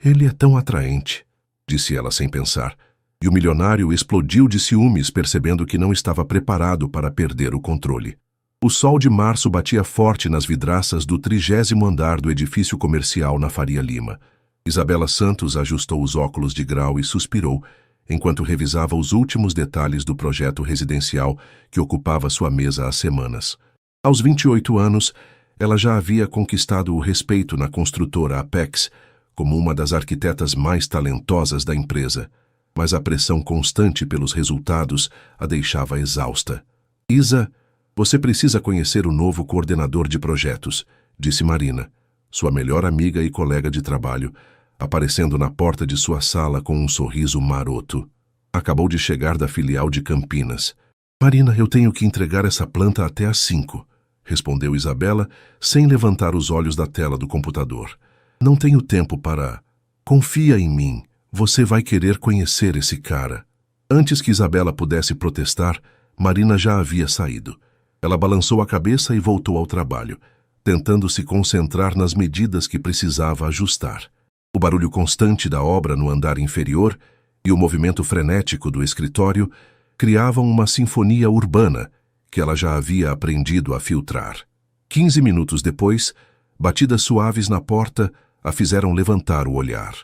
Ele é tão atraente, disse ela sem pensar, e o milionário explodiu de ciúmes percebendo que não estava preparado para perder o controle. O sol de março batia forte nas vidraças do 30º andar do edifício comercial na Faria Lima. Isabela Santos ajustou os óculos de grau e suspirou, enquanto revisava os últimos detalhes do projeto residencial que ocupava sua mesa há semanas. Aos 28 anos, ela já havia conquistado o respeito na construtora Apex como uma das arquitetas mais talentosas da empresa, mas a pressão constante pelos resultados a deixava exausta. Isa, você precisa conhecer o novo coordenador de projetos, disse Marina, sua melhor amiga e colega de trabalho, aparecendo na porta de sua sala com um sorriso maroto. Acabou de chegar da filial de Campinas. Marina, eu tenho que entregar essa planta até às 5, respondeu Isabela, sem levantar os olhos da tela do computador. Não tenho tempo para... Confia em mim, você vai querer conhecer esse cara. Antes que Isabela pudesse protestar, Marina já havia saído. Ela balançou a cabeça e voltou ao trabalho, tentando se concentrar nas medidas que precisava ajustar. O barulho constante da obra no andar inferior e o movimento frenético do escritório criavam uma sinfonia urbana que ela já havia aprendido a filtrar. 15 minutos depois, batidas suaves na porta a fizeram levantar o olhar.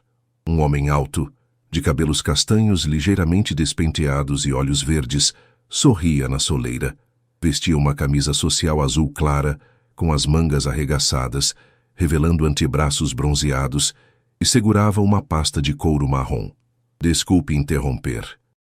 Um homem alto, de cabelos castanhos ligeiramente despenteados e olhos verdes, sorria na soleira. Vestia uma camisa social azul clara, com as mangas arregaçadas, revelando antebraços bronzeados, e segurava uma pasta de couro marrom. Desculpe interromper.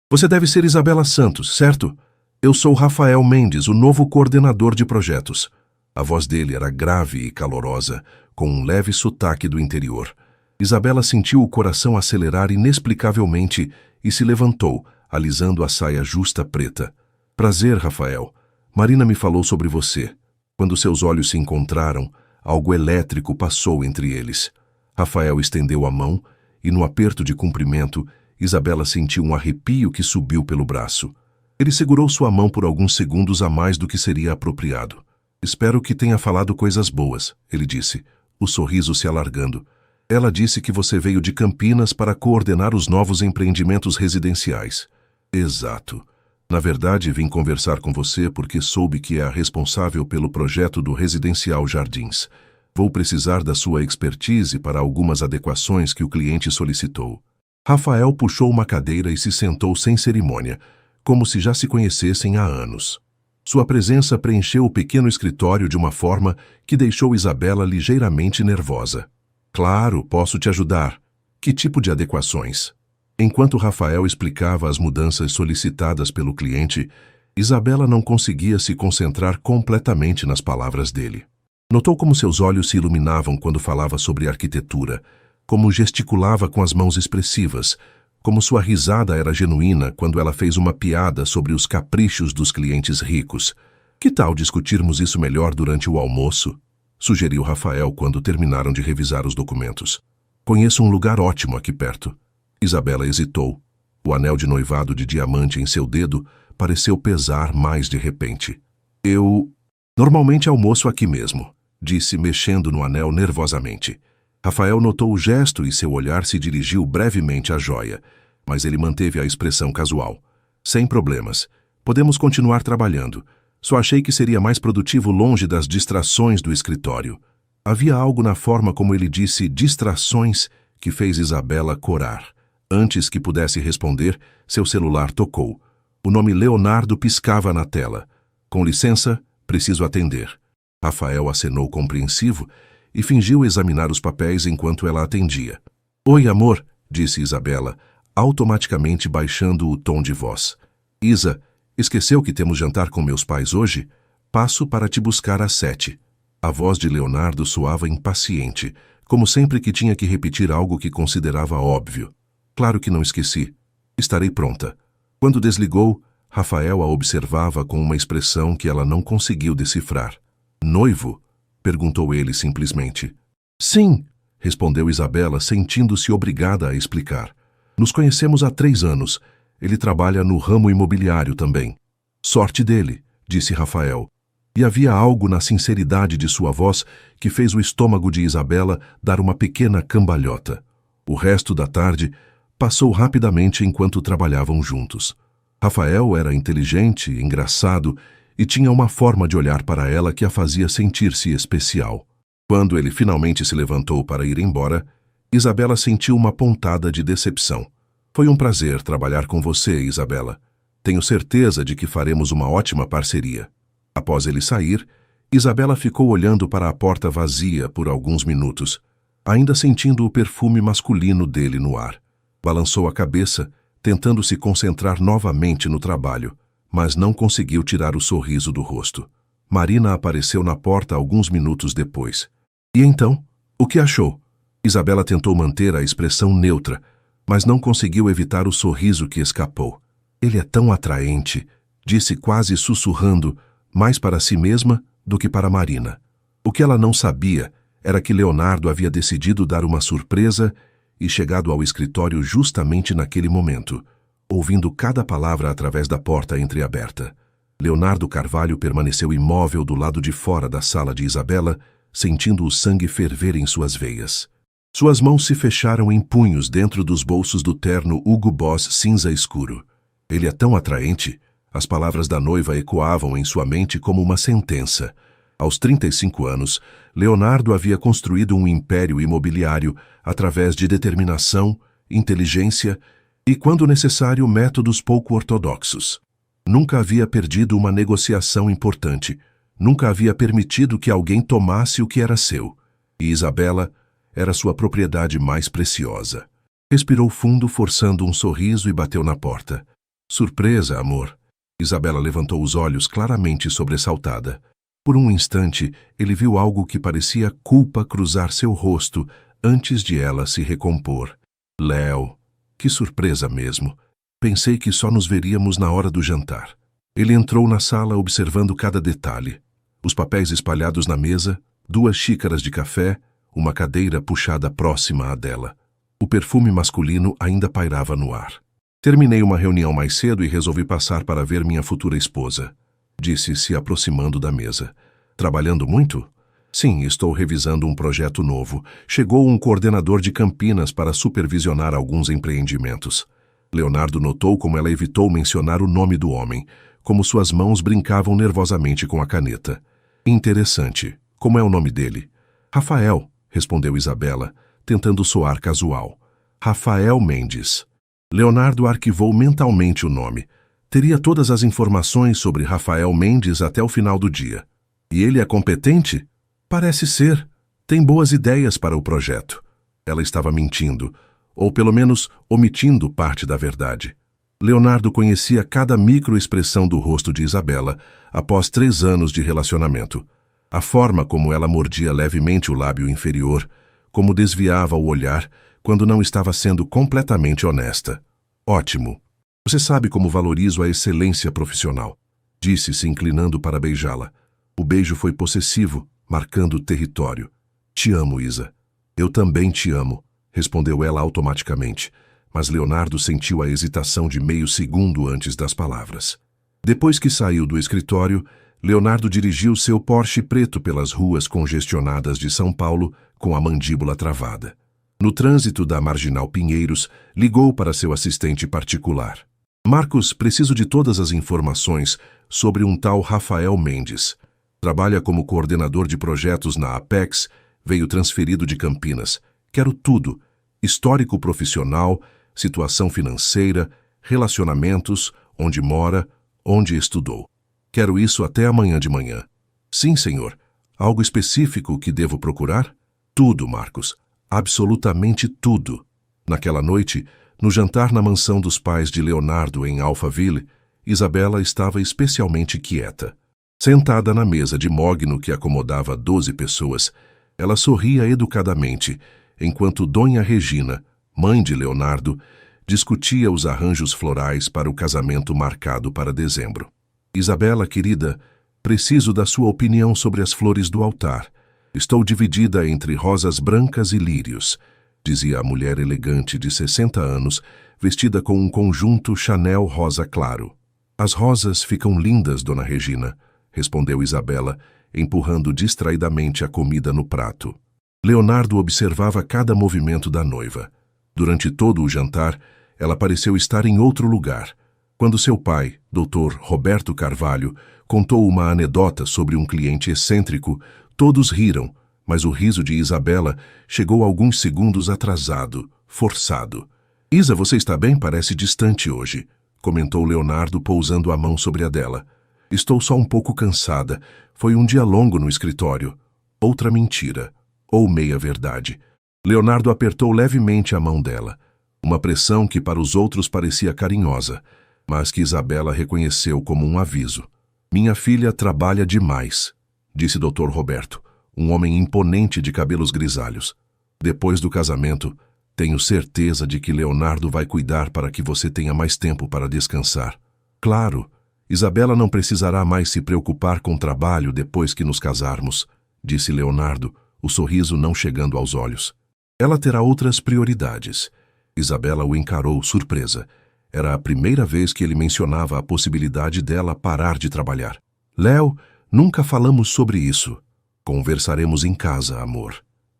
Você deve ser Isabela Santos, certo? Eu sou Rafael Mendes, o novo coordenador de projetos. A voz dele era grave e calorosa, com um leve sotaque do interior. Isabela sentiu o coração acelerar inexplicavelmente e se levantou, alisando a saia justa preta. Prazer, Rafael. Marina me falou sobre você. Quando seus olhos se encontraram, algo elétrico passou entre eles. Rafael estendeu a mão e, no aperto de cumprimento, Isabela sentiu um arrepio que subiu pelo braço. Ele segurou sua mão por alguns segundos a mais do que seria apropriado. Espero que tenha falado coisas boas, ele disse, o sorriso se alargando. Ela disse que você veio de Campinas para coordenar os novos empreendimentos residenciais. Exato. Na verdade, vim conversar com você porque soube que é a responsável pelo projeto do Residencial Jardins. Vou precisar da sua expertise para algumas adequações que o cliente solicitou. Rafael puxou uma cadeira e se sentou sem cerimônia, como se já se conhecessem há anos. Sua presença preencheu o pequeno escritório de uma forma que deixou Isabela ligeiramente nervosa. Claro, posso te ajudar. Que tipo de adequações? Enquanto Rafael explicava as mudanças solicitadas pelo cliente, Isabela não conseguia se concentrar completamente nas palavras dele. Notou como seus olhos se iluminavam quando falava sobre arquitetura, como gesticulava com as mãos expressivas, como sua risada era genuína quando ela fez uma piada sobre os caprichos dos clientes ricos. Que tal discutirmos isso melhor durante o almoço? Sugeriu Rafael quando terminaram de revisar os documentos. Conheço um lugar ótimo aqui perto. Isabela hesitou. O anel de noivado de diamante em seu dedo pareceu pesar mais de repente. Eu normalmente almoço aqui mesmo, disse mexendo no anel nervosamente. Rafael notou o gesto e seu olhar se dirigiu brevemente à joia, mas ele manteve a expressão casual. Sem problemas. Podemos continuar trabalhando. Só achei que seria mais produtivo longe das distrações do escritório. Havia algo na forma como ele disse distrações que fez Isabela corar. Antes que pudesse responder, seu celular tocou. O nome Leonardo piscava na tela. Com licença, preciso atender. Rafael acenou compreensivo e fingiu examinar os papéis enquanto ela atendia. Oi, amor, disse Isabela, automaticamente baixando o tom de voz. Isa, esqueceu que temos jantar com meus pais hoje? Passo para te buscar às 7. A voz de Leonardo soava impaciente, como sempre que tinha que repetir algo que considerava óbvio. Claro que não esqueci. Estarei pronta. Quando desligou, Rafael a observava com uma expressão que ela não conseguiu decifrar. Noivo? Perguntou ele simplesmente. Sim, respondeu Isabela, sentindo-se obrigada a explicar. Nos conhecemos há 3 anos. Ele trabalha no ramo imobiliário também. Sorte dele, disse Rafael. E havia algo na sinceridade de sua voz que fez o estômago de Isabela dar uma pequena cambalhota. O resto da tarde passou rapidamente enquanto trabalhavam juntos. Rafael era inteligente, engraçado e tinha uma forma de olhar para ela que a fazia sentir-se especial. Quando ele finalmente se levantou para ir embora, Isabela sentiu uma pontada de decepção. Foi um prazer trabalhar com você, Isabela. Tenho certeza de que faremos uma ótima parceria. Após ele sair, Isabela ficou olhando para a porta vazia por alguns minutos, ainda sentindo o perfume masculino dele no ar. Balançou a cabeça, tentando se concentrar novamente no trabalho, mas não conseguiu tirar o sorriso do rosto. Marina apareceu na porta alguns minutos depois. E então, o que achou? Isabela tentou manter a expressão neutra, mas não conseguiu evitar o sorriso que escapou. Ele é tão atraente, disse quase sussurrando, mais para si mesma do que para Marina. O que ela não sabia era que Leonardo havia decidido dar uma surpresa e chegado ao escritório justamente naquele momento, ouvindo cada palavra através da porta entreaberta. Leonardo Carvalho permaneceu imóvel do lado de fora da sala de Isabela, sentindo o sangue ferver em suas veias. Suas mãos se fecharam em punhos dentro dos bolsos do terno Hugo Boss cinza escuro. Ele é tão atraente. As palavras da noiva ecoavam em sua mente como uma sentença. Aos 35 anos, Leonardo havia construído um império imobiliário através de determinação, inteligência e, quando necessário, métodos pouco ortodoxos. Nunca havia perdido uma negociação importante. Nunca havia permitido que alguém tomasse o que era seu. E Isabela era sua propriedade mais preciosa. Respirou fundo, forçando um sorriso e bateu na porta. Surpresa, amor. Isabela levantou os olhos claramente sobressaltada. Por um instante, ele viu algo que parecia culpa cruzar seu rosto antes de ela se recompor. Léo, que surpresa mesmo. Pensei que só nos veríamos na hora do jantar. Ele entrou na sala observando cada detalhe. Os papéis espalhados na mesa, 2 xícaras de café, uma cadeira puxada próxima à dela. O perfume masculino ainda pairava no ar. Terminei uma reunião mais cedo e resolvi passar para ver minha futura esposa, disse, se aproximando da mesa. Trabalhando muito? Sim, estou revisando um projeto novo. Chegou um coordenador de Campinas para supervisionar alguns empreendimentos. Leonardo notou como ela evitou mencionar o nome do homem, como suas mãos brincavam nervosamente com a caneta. Interessante. Como é o nome dele? Rafael, respondeu Isabela, tentando soar casual. Rafael Mendes. Leonardo arquivou mentalmente o nome. Teria todas as informações sobre Rafael Mendes até o final do dia. E ele é competente? Parece ser. Tem boas ideias para o projeto. Ela estava mentindo, ou pelo menos omitindo parte da verdade. Leonardo conhecia cada microexpressão do rosto de Isabela após 3 anos de relacionamento. A forma como ela mordia levemente o lábio inferior, como desviava o olhar quando não estava sendo completamente honesta. Ótimo. Você sabe como valorizo a excelência profissional, disse, se inclinando para beijá-la. O beijo foi possessivo, marcando o território. Te amo, Isa. Eu também te amo, respondeu ela automaticamente, mas Leonardo sentiu a hesitação de meio segundo antes das palavras. Depois que saiu do escritório, Leonardo dirigiu seu Porsche preto pelas ruas congestionadas de São Paulo com a mandíbula travada. No trânsito da Marginal Pinheiros, ligou para seu assistente particular. Marcos, preciso de todas as informações sobre um tal Rafael Mendes. Trabalha como coordenador de projetos na Apex, veio transferido de Campinas. Quero tudo. Histórico profissional, situação financeira, relacionamentos, onde mora, onde estudou. Quero isso até amanhã de manhã. Sim, senhor. Algo específico que devo procurar? Tudo, Marcos. Absolutamente tudo. Naquela noite, no jantar na mansão dos pais de Leonardo em Alphaville, Isabela estava especialmente quieta. Sentada na mesa de mogno que acomodava 12 pessoas, ela sorria educadamente, enquanto Dona Regina, mãe de Leonardo, discutia os arranjos florais para o casamento marcado para dezembro. Isabela, querida, preciso da sua opinião sobre as flores do altar. Estou dividida entre rosas brancas e lírios, dizia a mulher elegante de 60 anos, vestida com um conjunto Chanel rosa claro. As rosas ficam lindas, Dona Regina, respondeu Isabela, empurrando distraidamente a comida no prato. Leonardo observava cada movimento da noiva. Durante todo o jantar, ela pareceu estar em outro lugar. Quando seu pai, Dr. Roberto Carvalho, contou uma anedota sobre um cliente excêntrico, todos riram, mas o riso de Isabela chegou alguns segundos atrasado, forçado. Isa, você está bem? Parece distante hoje, comentou Leonardo pousando a mão sobre a dela. Estou só um pouco cansada. Foi um dia longo no escritório. Outra mentira. Ou meia-verdade. Leonardo apertou levemente a mão dela. Uma pressão que para os outros parecia carinhosa, mas que Isabela reconheceu como um aviso. Minha filha trabalha demais, disse Dr. Roberto, um homem imponente de cabelos grisalhos. Depois do casamento, tenho certeza de que Leonardo vai cuidar para que você tenha mais tempo para descansar. Claro, Isabela não precisará mais se preocupar com trabalho depois que nos casarmos, disse Leonardo, o sorriso não chegando aos olhos. Ela terá outras prioridades. Isabela o encarou, surpresa. Era a primeira vez que ele mencionava a possibilidade dela parar de trabalhar. Léo, nunca falamos sobre isso. Conversaremos em casa, amor.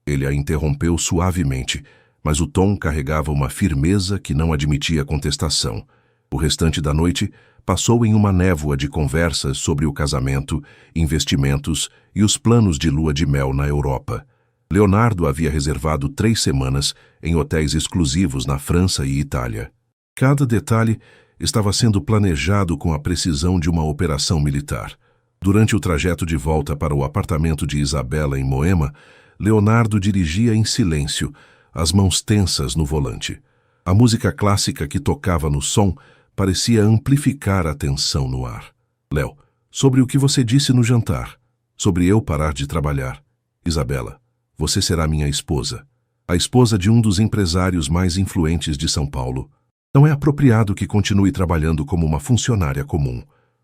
Ele a interrompeu suavemente, mas o tom carregava uma firmeza que não admitia contestação. O restante da noite passou em uma névoa de conversas sobre o casamento, investimentos e os planos de lua de mel na Europa. Leonardo havia reservado 3 semanas em hotéis exclusivos na França e Itália. Cada detalhe estava sendo planejado com a precisão de uma operação militar. Durante o trajeto de volta para o apartamento de Isabela em Moema, Leonardo dirigia em silêncio, as mãos tensas no volante. A música clássica que tocava no som parecia amplificar a tensão no ar. Léo, sobre o que você disse no jantar, sobre eu parar de trabalhar. Isabela, você será minha esposa, a esposa de um dos empresários mais influentes de São Paulo. Não é apropriado que continue trabalhando como uma funcionária comum.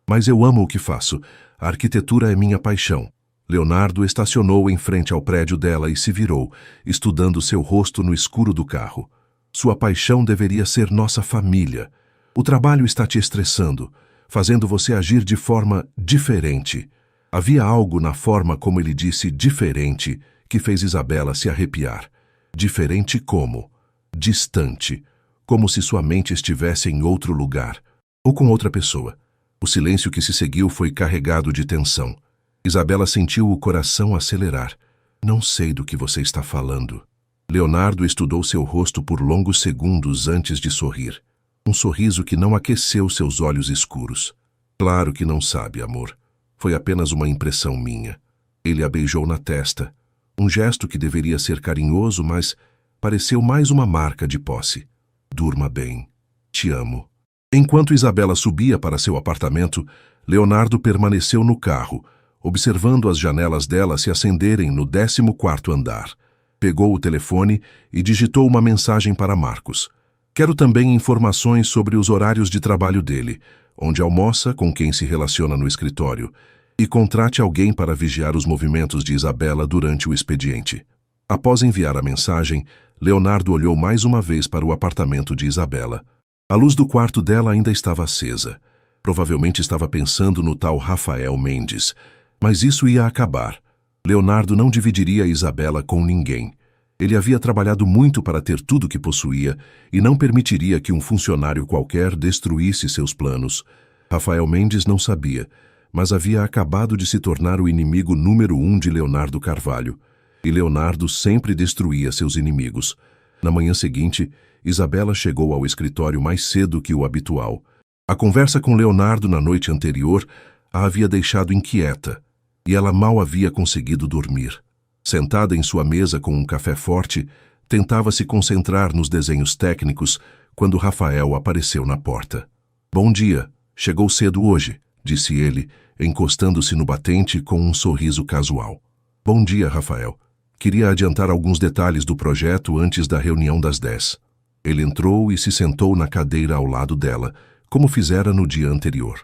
Mas eu amo o que faço. A arquitetura é minha paixão. Leonardo estacionou em frente ao prédio dela e se virou, estudando seu rosto no escuro do carro. Sua paixão deveria ser nossa família. O trabalho está te estressando, fazendo você agir de forma diferente. Havia algo na forma como ele disse diferente que fez Isabela se arrepiar. Diferente como? Distante. Como se sua mente estivesse em outro lugar, ou com outra pessoa. O silêncio que se seguiu foi carregado de tensão. Isabela sentiu o coração acelerar. Não sei do que você está falando. Leonardo estudou seu rosto por longos segundos antes de sorrir. Um sorriso que não aqueceu seus olhos escuros. Claro que não sabe, amor. Foi apenas uma impressão minha. Ele a beijou na testa. Um gesto que deveria ser carinhoso, mas pareceu mais uma marca de posse. Durma bem. Te amo. Enquanto Isabela subia para seu apartamento, Leonardo permaneceu no carro, observando as janelas dela se acenderem no 14º andar. Pegou o telefone e digitou uma mensagem para Marcos. Quero também informações sobre os horários de trabalho dele, onde almoça, com quem se relaciona no escritório, e contrate alguém para vigiar os movimentos de Isabela durante o expediente. Após enviar a mensagem, Leonardo olhou mais uma vez para o apartamento de Isabela. A luz do quarto dela ainda estava acesa. Provavelmente estava pensando no tal Rafael Mendes. Mas isso ia acabar. Leonardo não dividiria Isabela com ninguém. Ele havia trabalhado muito para ter tudo que possuía e não permitiria que um funcionário qualquer destruísse seus planos. Rafael Mendes não sabia, mas havia acabado de se tornar o inimigo número 1 de Leonardo Carvalho. E Leonardo sempre destruía seus inimigos. Na manhã seguinte, Isabela chegou ao escritório mais cedo que o habitual. A conversa com Leonardo na noite anterior a havia deixado inquieta, e ela mal havia conseguido dormir. Sentada em sua mesa com um café forte, tentava se concentrar nos desenhos técnicos quando Rafael apareceu na porta. Bom dia, chegou cedo hoje, disse ele, encostando-se no batente com um sorriso casual. Bom dia, Rafael. Queria adiantar alguns detalhes do projeto antes da reunião das 10. Ele entrou e se sentou na cadeira ao lado dela, como fizera no dia anterior.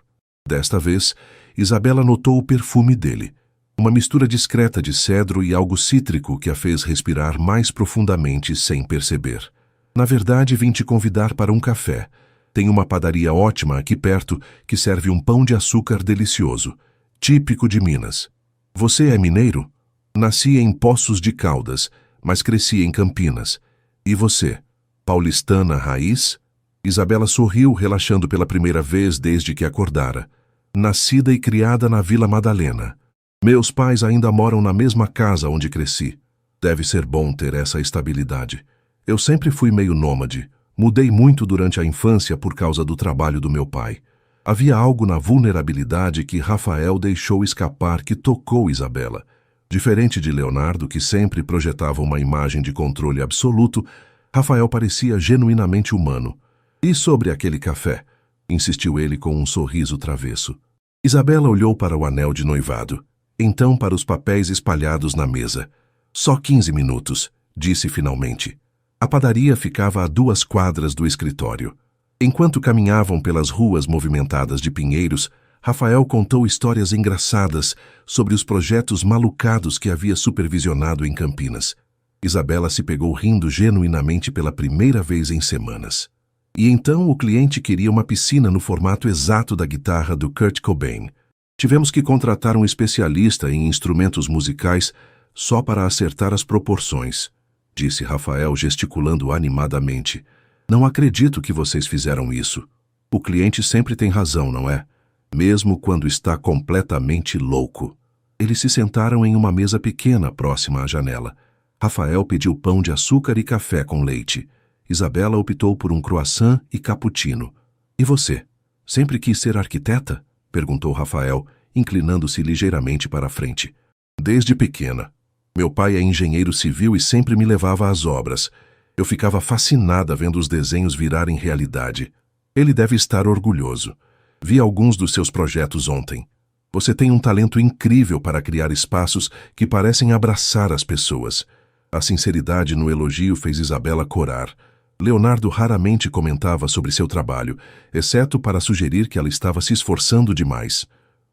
Desta vez, Isabela notou o perfume dele. Uma mistura discreta de cedro e algo cítrico que a fez respirar mais profundamente sem perceber. Na verdade, vim te convidar para um café. Tem uma padaria ótima aqui perto que serve um pão de açúcar delicioso, típico de Minas. Você é mineiro? Nasci em Poços de Caldas, mas cresci em Campinas. E você? Paulistana raiz? Isabela sorriu, relaxando pela primeira vez desde que acordara. Nascida e criada na Vila Madalena. Meus pais ainda moram na mesma casa onde cresci. Deve ser bom ter essa estabilidade. Eu sempre fui meio nômade. Mudei muito durante a infância por causa do trabalho do meu pai. Havia algo na vulnerabilidade que Rafael deixou escapar que tocou Isabela. Diferente de Leonardo, que sempre projetava uma imagem de controle absoluto, Rafael parecia genuinamente humano. E sobre aquele café? Insistiu ele com um sorriso travesso. Isabela olhou para o anel de noivado, então para os papéis espalhados na mesa. Só 15 minutos, disse finalmente. A padaria ficava a 2 quadras do escritório. Enquanto caminhavam pelas ruas movimentadas de pinheiros, Rafael contou histórias engraçadas sobre os projetos malucados que havia supervisionado em Campinas. Isabela se pegou rindo genuinamente pela primeira vez em semanas. E então o cliente queria uma piscina no formato exato da guitarra do Kurt Cobain. Tivemos que contratar um especialista em instrumentos musicais só para acertar as proporções, disse Rafael gesticulando animadamente. Não acredito que vocês fizeram isso. O cliente sempre tem razão, não é? Mesmo quando está completamente louco. Eles se sentaram em uma mesa pequena próxima à janela. Rafael pediu pão de açúcar e café com leite. Isabela optou por um croissant e cappuccino. E você? Sempre quis ser arquiteta? Perguntou Rafael, inclinando-se ligeiramente para a frente. Desde pequena. Meu pai é engenheiro civil e sempre me levava às obras. Eu ficava fascinada vendo os desenhos virarem realidade. Ele deve estar orgulhoso. Vi alguns dos seus projetos ontem. Você tem um talento incrível para criar espaços que parecem abraçar as pessoas. A sinceridade no elogio fez Isabela corar. Leonardo raramente comentava sobre seu trabalho, exceto para sugerir que ela estava se esforçando demais.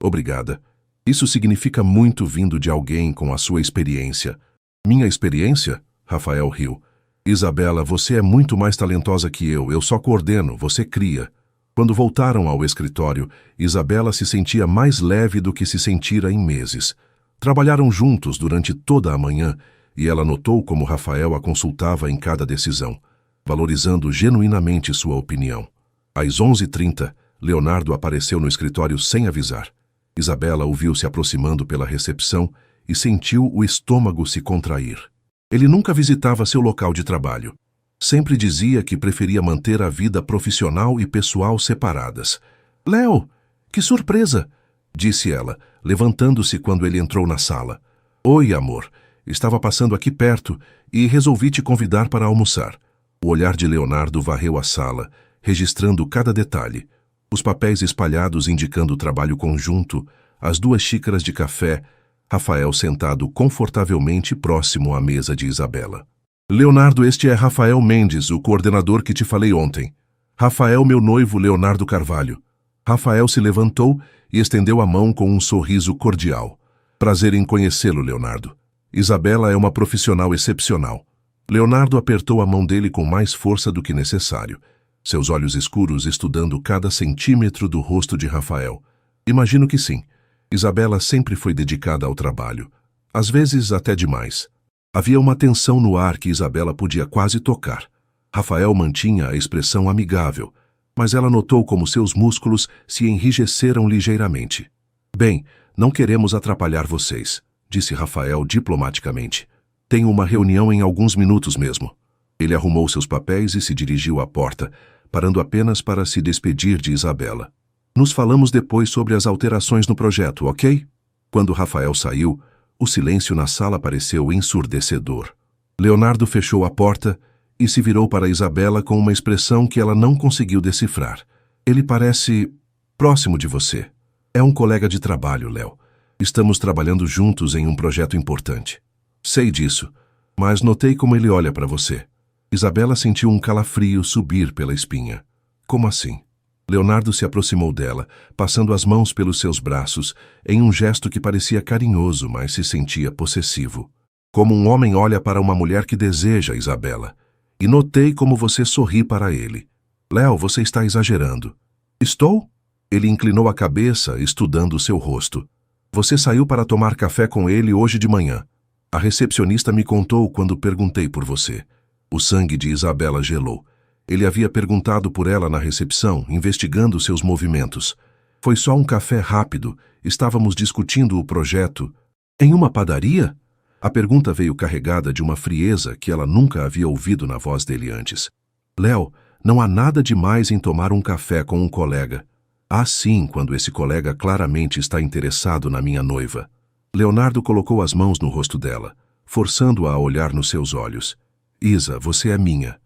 Obrigada. Isso significa muito vindo de alguém com a sua experiência. Minha experiência? Rafael riu. Isabela, você é muito mais talentosa que eu só coordeno, você cria. Quando voltaram ao escritório, Isabela se sentia mais leve do que se sentira em meses. Trabalharam juntos durante toda a manhã e ela notou como Rafael a consultava em cada decisão, valorizando genuinamente sua opinião. Às 11h30, Leonardo apareceu no escritório sem avisar. Isabela o viu se aproximando pela recepção e sentiu o estômago se contrair. Ele nunca visitava seu local de trabalho. Sempre dizia que preferia manter a vida profissional e pessoal separadas. "Léo, que surpresa!" disse ela, levantando-se quando ele entrou na sala. "Oi, amor. Estava passando aqui perto e resolvi te convidar para almoçar." O olhar de Leonardo varreu a sala, registrando cada detalhe. Os papéis espalhados indicando o trabalho conjunto, as 2 xícaras de café, Rafael sentado confortavelmente próximo à mesa de Isabela. "Leonardo, este é Rafael Mendes, o coordenador que te falei ontem. Rafael, meu noivo Leonardo Carvalho." Rafael se levantou e estendeu a mão com um sorriso cordial. "Prazer em conhecê-lo, Leonardo. Isabela é uma profissional excepcional." Leonardo apertou a mão dele com mais força do que necessário, seus olhos escuros estudando cada centímetro do rosto de Rafael. "Imagino que sim. Isabela sempre foi dedicada ao trabalho. Às vezes até demais." Havia uma tensão no ar que Isabela podia quase tocar. Rafael mantinha a expressão amigável, mas ela notou como seus músculos se enrijeceram ligeiramente. "Bem, não queremos atrapalhar vocês", disse Rafael diplomaticamente. "Tenho uma reunião em alguns minutos mesmo." Ele arrumou seus papéis e se dirigiu à porta, parando apenas para se despedir de Isabela. "Nos falamos depois sobre as alterações no projeto, ok?" Quando Rafael saiu, o silêncio na sala pareceu ensurdecedor. Leonardo fechou a porta e se virou para Isabela com uma expressão que ela não conseguiu decifrar. "Ele parece próximo de você. É um colega de trabalho, Léo. Estamos trabalhando juntos em um projeto importante." "Sei disso, mas notei como ele olha para você." Isabela sentiu um calafrio subir pela espinha. "Como assim?" Leonardo se aproximou dela, passando as mãos pelos seus braços, em um gesto que parecia carinhoso, mas se sentia possessivo. "Como um homem olha para uma mulher que deseja, Isabela. E notei como você sorri para ele." "Léo, você está exagerando." "Estou?" Ele inclinou a cabeça, estudando seu rosto. "Você saiu para tomar café com ele hoje de manhã. A recepcionista me contou quando perguntei por você." O sangue de Isabela gelou. Ele havia perguntado por ela na recepção, investigando seus movimentos. Foi só um café rápido. Estávamos discutindo o projeto. Em uma padaria? A pergunta veio carregada de uma frieza que ela nunca havia ouvido na voz dele antes. Léo, não há nada demais em tomar um café com um colega. Há sim, quando esse colega claramente está interessado na minha noiva. Leonardo colocou as mãos no rosto dela, forçando-a a olhar nos seus olhos. Isa, você é minha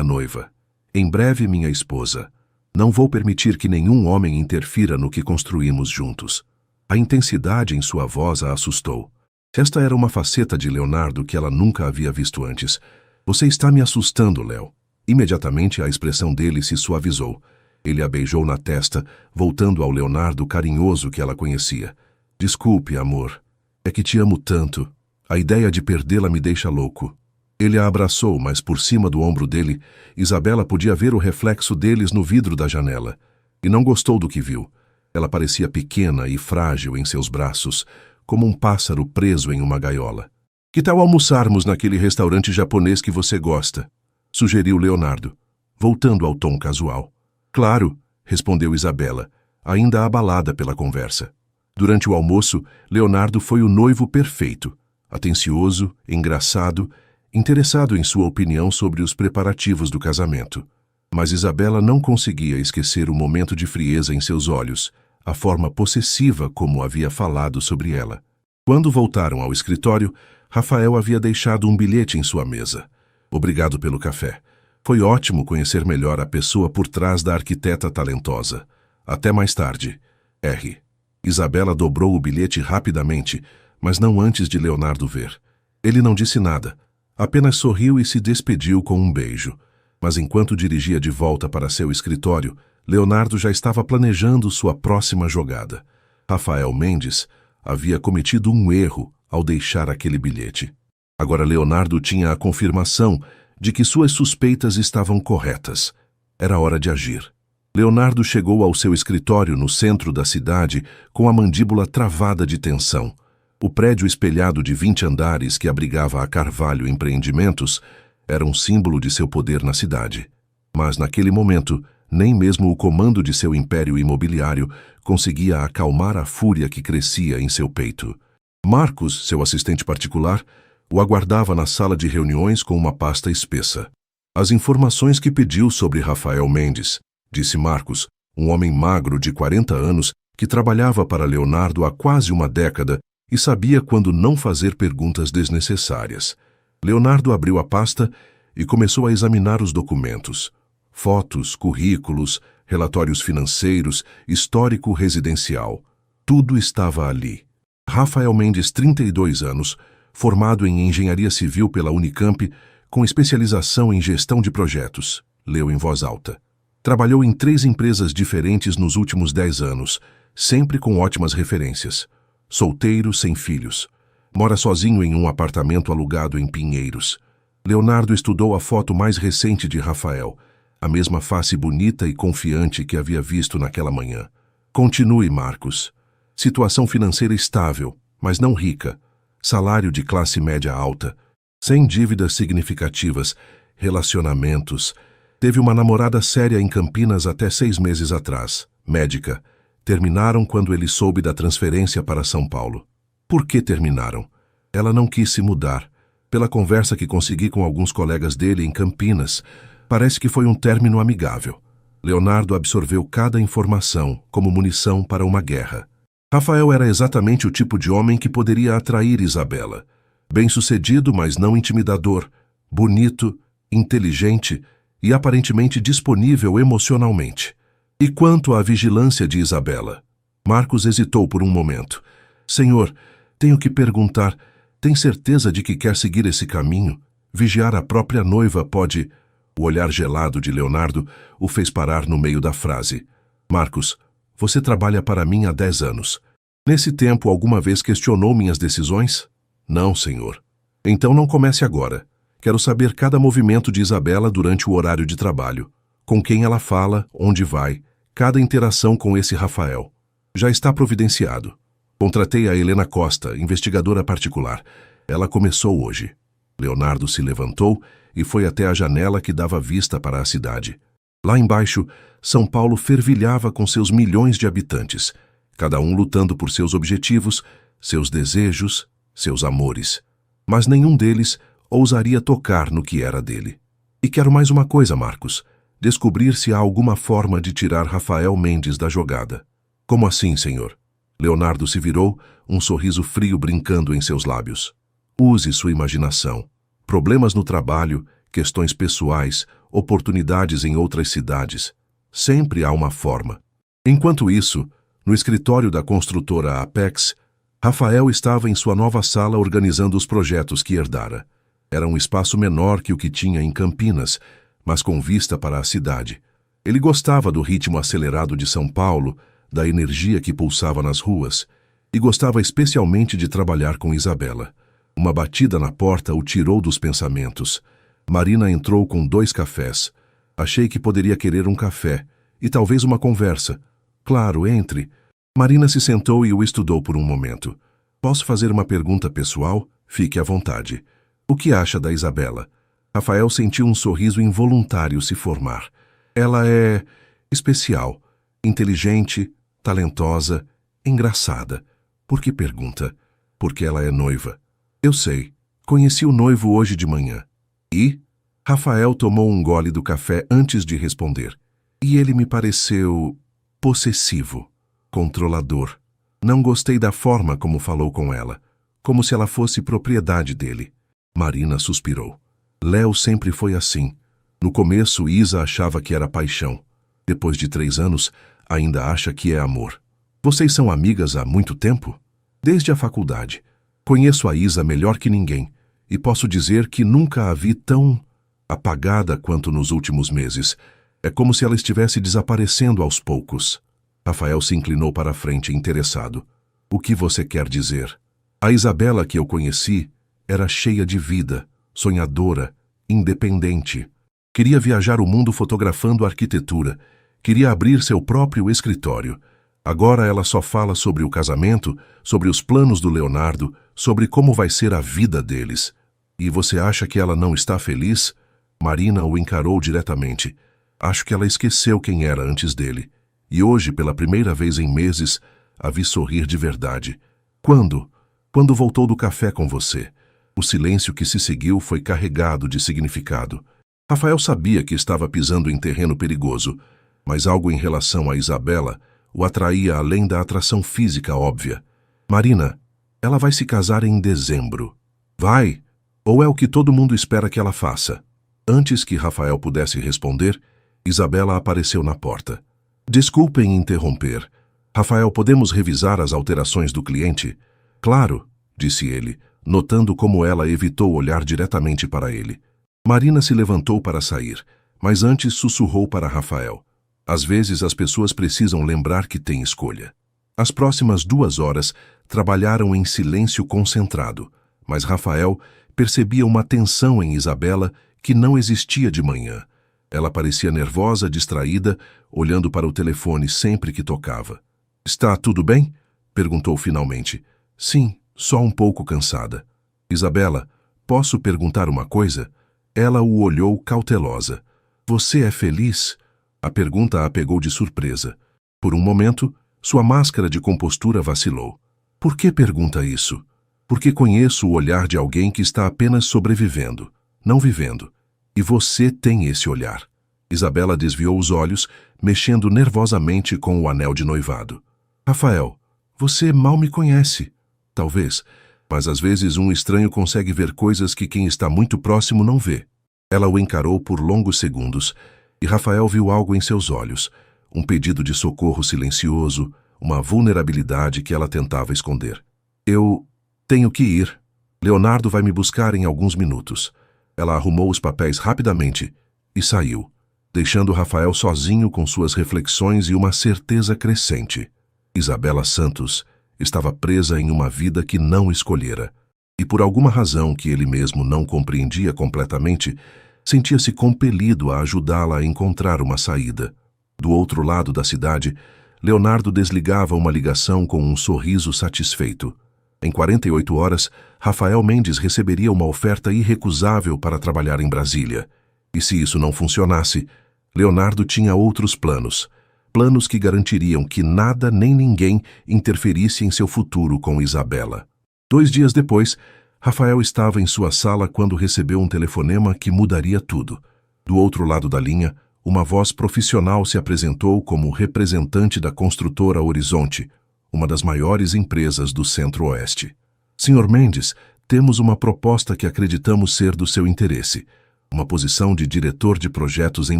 noiva. Em breve minha esposa. Não vou permitir que nenhum homem interfira no que construímos juntos. A intensidade em sua voz a assustou. Esta era uma faceta de Leonardo que ela nunca havia visto antes. Você está me assustando, Léo. Imediatamente a expressão dele se suavizou. Ele a beijou na testa, voltando ao Leonardo carinhoso que ela conhecia. Desculpe, amor. É que te amo tanto. A ideia de perdê-la me deixa louco. Ele a abraçou, mas por cima do ombro dele, Isabela podia ver o reflexo deles no vidro da janela. E não gostou do que viu. Ela parecia pequena e frágil em seus braços, como um pássaro preso em uma gaiola. Que tal almoçarmos naquele restaurante japonês que você gosta? Sugeriu Leonardo, voltando ao tom casual. Claro, respondeu Isabela, ainda abalada pela conversa. Durante o almoço, Leonardo foi o noivo perfeito, atencioso, engraçado, interessado em sua opinião sobre os preparativos do casamento. Mas Isabela não conseguia esquecer o momento de frieza em seus olhos, a forma possessiva como havia falado sobre ela. Quando voltaram ao escritório, Rafael havia deixado um bilhete em sua mesa. Obrigado pelo café. Foi ótimo conhecer melhor a pessoa por trás da arquiteta talentosa. Até mais tarde. R. Isabela dobrou o bilhete rapidamente, mas não antes de Leonardo ver. Ele não disse nada, apenas sorriu e se despediu com um beijo. Mas enquanto dirigia de volta para seu escritório, Leonardo já estava planejando sua próxima jogada. Rafael Mendes havia cometido um erro ao deixar aquele bilhete. Agora Leonardo tinha a confirmação de que suas suspeitas estavam corretas. Era hora de agir. Leonardo chegou ao seu escritório no centro da cidade com a mandíbula travada de tensão. O prédio espelhado de 20 andares que abrigava a Carvalho Empreendimentos era um símbolo de seu poder na cidade. Mas naquele momento, nem mesmo o comando de seu império imobiliário conseguia acalmar a fúria que crescia em seu peito. Marcos, seu assistente particular, o aguardava na sala de reuniões com uma pasta espessa. As informações que pediu sobre Rafael Mendes, disse Marcos, um homem magro de 40 anos que trabalhava para Leonardo há quase uma década e sabia quando não fazer perguntas desnecessárias. Leonardo abriu a pasta e começou a examinar os documentos. Fotos, currículos, relatórios financeiros, histórico residencial. Tudo estava ali. Rafael Mendes, 32 anos, formado em engenharia civil pela Unicamp, com especialização em gestão de projetos, leu em voz alta. Trabalhou em 3 empresas diferentes nos últimos 10 anos, sempre com ótimas referências. Solteiro, sem filhos. Mora sozinho em um apartamento alugado em Pinheiros. Leonardo estudou a foto mais recente de Rafael, a mesma face bonita e confiante que havia visto naquela manhã. Continue, Marcos. Situação financeira estável, mas não rica. Salário de classe média alta. Sem dívidas significativas. Relacionamentos. Teve uma namorada séria em Campinas até 6 meses atrás. Médica. Terminaram quando ele soube da transferência para São Paulo. Por que terminaram? Ela não quis se mudar. Pela conversa que consegui com alguns colegas dele em Campinas, parece que foi um término amigável. Leonardo absorveu cada informação como munição para uma guerra. Rafael era exatamente o tipo de homem que poderia atrair Isabela. Bem-sucedido, mas não intimidador, bonito, inteligente e aparentemente disponível emocionalmente. E quanto à vigilância de Isabela? Marcos hesitou por um momento. Senhor, tenho que perguntar, tem certeza de que quer seguir esse caminho? Vigiar a própria noiva pode... O olhar gelado de Leonardo o fez parar no meio da frase. Marcos, você trabalha para mim há 10 anos. Nesse tempo, alguma vez questionou minhas decisões? Não, senhor. Então não comece agora. Quero saber cada movimento de Isabela durante o horário de trabalho. Com quem ela fala, onde vai, cada interação com esse Rafael. Já está providenciado. Contratei a Helena Costa, investigadora particular. Ela começou hoje. Leonardo se levantou e foi até a janela que dava vista para a cidade. Lá embaixo, São Paulo fervilhava com seus milhões de habitantes, cada um lutando por seus objetivos, seus desejos, seus amores. Mas nenhum deles ousaria tocar no que era dele. E quero mais uma coisa, Marcos: descobrir se há alguma forma de tirar Rafael Mendes da jogada. Como assim, senhor? Leonardo se virou, um sorriso frio brincando em seus lábios. Use sua imaginação. Problemas no trabalho, questões pessoais, oportunidades em outras cidades. Sempre há uma forma. Enquanto isso, no escritório da construtora Apex, Rafael estava em sua nova sala organizando os projetos que herdara. Era um espaço menor que o que tinha em Campinas, mas com vista para a cidade. Ele gostava do ritmo acelerado de São Paulo, da energia que pulsava nas ruas, e gostava especialmente de trabalhar com Isabela. Uma batida na porta o tirou dos pensamentos. Marina entrou com 2 cafés. Achei que poderia querer um café, e talvez uma conversa. Claro, entre. Marina se sentou e o estudou por um momento. Posso fazer uma pergunta pessoal? Fique à vontade. O que acha da Isabela? Rafael sentiu um sorriso involuntário se formar. Ela é especial, inteligente, talentosa, engraçada. Por que pergunta? Porque ela é noiva. Eu sei. Conheci o noivo hoje de manhã. E? Rafael tomou um gole do café antes de responder. E ele me pareceu possessivo, controlador. Não gostei da forma como falou com ela, como se ela fosse propriedade dele. Marina suspirou. Léo sempre foi assim. No começo, Isa achava que era paixão. Depois de 3 anos, ainda acha que é amor. Vocês são amigas há muito tempo? Desde a faculdade. Conheço a Isa melhor que ninguém, e posso dizer que nunca a vi tão apagada quanto nos últimos meses. É como se ela estivesse desaparecendo aos poucos. Rafael se inclinou para a frente, interessado. O que você quer dizer? A Isabela que eu conheci era cheia de vida, sonhadora, independente. Queria viajar o mundo fotografando arquitetura. Queria abrir seu próprio escritório. Agora ela só fala sobre o casamento, sobre os planos do Leonardo, sobre como vai ser a vida deles. E você acha que ela não está feliz? Marina o encarou diretamente. Acho que ela esqueceu quem era antes dele. E hoje, pela primeira vez em meses, a vi sorrir de verdade. Quando? Quando voltou do café com você. O silêncio que se seguiu foi carregado de significado. Rafael sabia que estava pisando em terreno perigoso, mas algo em relação a Isabela o atraía além da atração física óbvia. Marina, ela vai se casar em dezembro. Vai? Ou é o que todo mundo espera que ela faça? Antes que Rafael pudesse responder, Isabela apareceu na porta. Desculpem interromper. Rafael, podemos revisar as alterações do cliente? Claro, disse ele, notando como ela evitou olhar diretamente para ele. Marina se levantou para sair, mas antes sussurrou para Rafael. Às vezes as pessoas precisam lembrar que têm escolha. As próximas 2 horas trabalharam em silêncio concentrado, mas Rafael percebia uma tensão em Isabela que não existia de manhã. Ela parecia nervosa, distraída, olhando para o telefone sempre que tocava. Está tudo bem? Perguntou finalmente. Sim, só um pouco cansada. Isabela, posso perguntar uma coisa? Ela o olhou cautelosa. Você é feliz? A pergunta a pegou de surpresa. Por um momento, sua máscara de compostura vacilou. Por que pergunta isso? Porque conheço o olhar de alguém que está apenas sobrevivendo, não vivendo. E você tem esse olhar. Isabela desviou os olhos, mexendo nervosamente com o anel de noivado. Rafael, você mal me conhece. Talvez, mas às vezes um estranho consegue ver coisas que quem está muito próximo não vê. Ela o encarou por longos segundos, e Rafael viu algo em seus olhos, um pedido de socorro silencioso, uma vulnerabilidade que ela tentava esconder. Eu tenho que ir. Leonardo vai me buscar em alguns minutos. Ela arrumou os papéis rapidamente e saiu, deixando Rafael sozinho com suas reflexões e uma certeza crescente. Isabela Santos estava presa em uma vida que não escolhera, e por alguma razão que ele mesmo não compreendia completamente, sentia-se compelido a ajudá-la a encontrar uma saída. Do outro lado da cidade, Leonardo desligava uma ligação com um sorriso satisfeito. Em 48 horas, Rafael Mendes receberia uma oferta irrecusável para trabalhar em Brasília. E se isso não funcionasse, Leonardo tinha outros planos. Planos que garantiriam que nada nem ninguém interferisse em seu futuro com Isabela. 2 dias depois, Rafael estava em sua sala quando recebeu um telefonema que mudaria tudo. Do outro lado da linha, uma voz profissional se apresentou como representante da construtora Horizonte, uma das maiores empresas do Centro-Oeste. Sr. Mendes, temos uma proposta que acreditamos ser do seu interesse. Uma posição de diretor de projetos em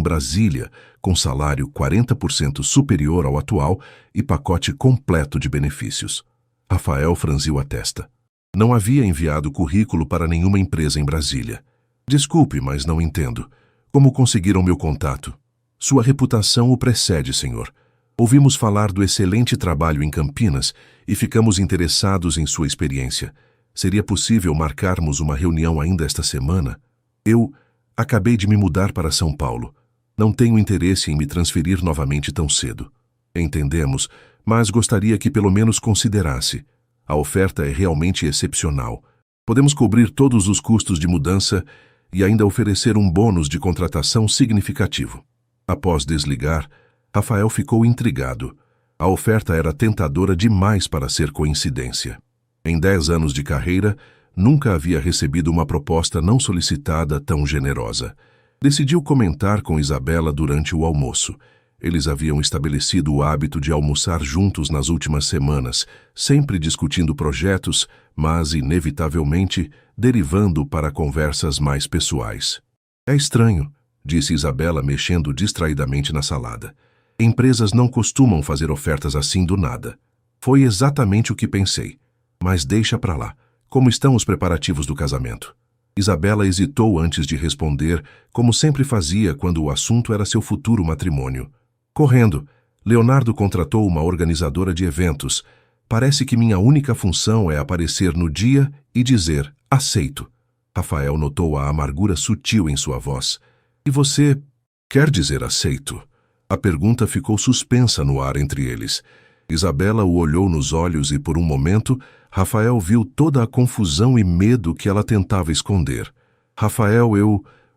Brasília, com salário 40% superior ao atual e pacote completo de benefícios. Rafael franziu a testa. Não havia enviado currículo para nenhuma empresa em Brasília. Desculpe, mas não entendo. Como conseguiram meu contato? Sua reputação o precede, senhor. Ouvimos falar do excelente trabalho em Campinas e ficamos interessados em sua experiência. Seria possível marcarmos uma reunião ainda esta semana? Eu acabei de me mudar para São Paulo. Não tenho interesse em me transferir novamente tão cedo. Entendemos, mas gostaria que pelo menos considerasse. A oferta é realmente excepcional. Podemos cobrir todos os custos de mudança e ainda oferecer um bônus de contratação significativo. Após desligar, Rafael ficou intrigado. A oferta era tentadora demais para ser coincidência. Em 10 anos de carreira, nunca havia recebido uma proposta não solicitada tão generosa. Decidiu comentar com Isabela durante o almoço. Eles haviam estabelecido o hábito de almoçar juntos nas últimas semanas, sempre discutindo projetos, mas, inevitavelmente, derivando para conversas mais pessoais. É estranho, disse Isabela mexendo distraidamente na salada. Empresas não costumam fazer ofertas assim do nada. Foi exatamente o que pensei. Mas deixa pra lá. Como estão os preparativos do casamento? Isabela hesitou antes de responder, como sempre fazia quando o assunto era seu futuro matrimônio. Correndo, Leonardo contratou uma organizadora de eventos. Parece que minha única função é aparecer no dia e dizer, aceito. Rafael notou a amargura sutil em sua voz. E você quer dizer aceito? A pergunta ficou suspensa no ar entre eles. Isabela o olhou nos olhos e, por um momento, Rafael viu toda a confusão e medo que ela tentava esconder. Rafael,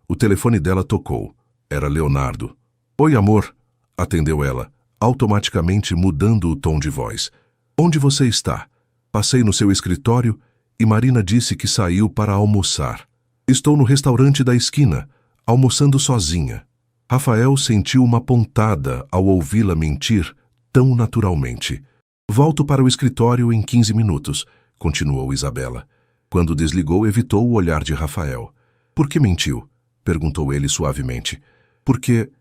O telefone dela tocou. Era Leonardo. Oi, amor, atendeu ela, automaticamente mudando o tom de voz. Onde você está? Passei no seu escritório e Marina disse que saiu para almoçar. Estou no restaurante da esquina, almoçando sozinha. Rafael sentiu uma pontada ao ouvi-la mentir tão naturalmente. Volto para o escritório em 15 minutos, continuou Isabela. Quando desligou, evitou o olhar de Rafael. Por que mentiu? Perguntou ele suavemente. Porque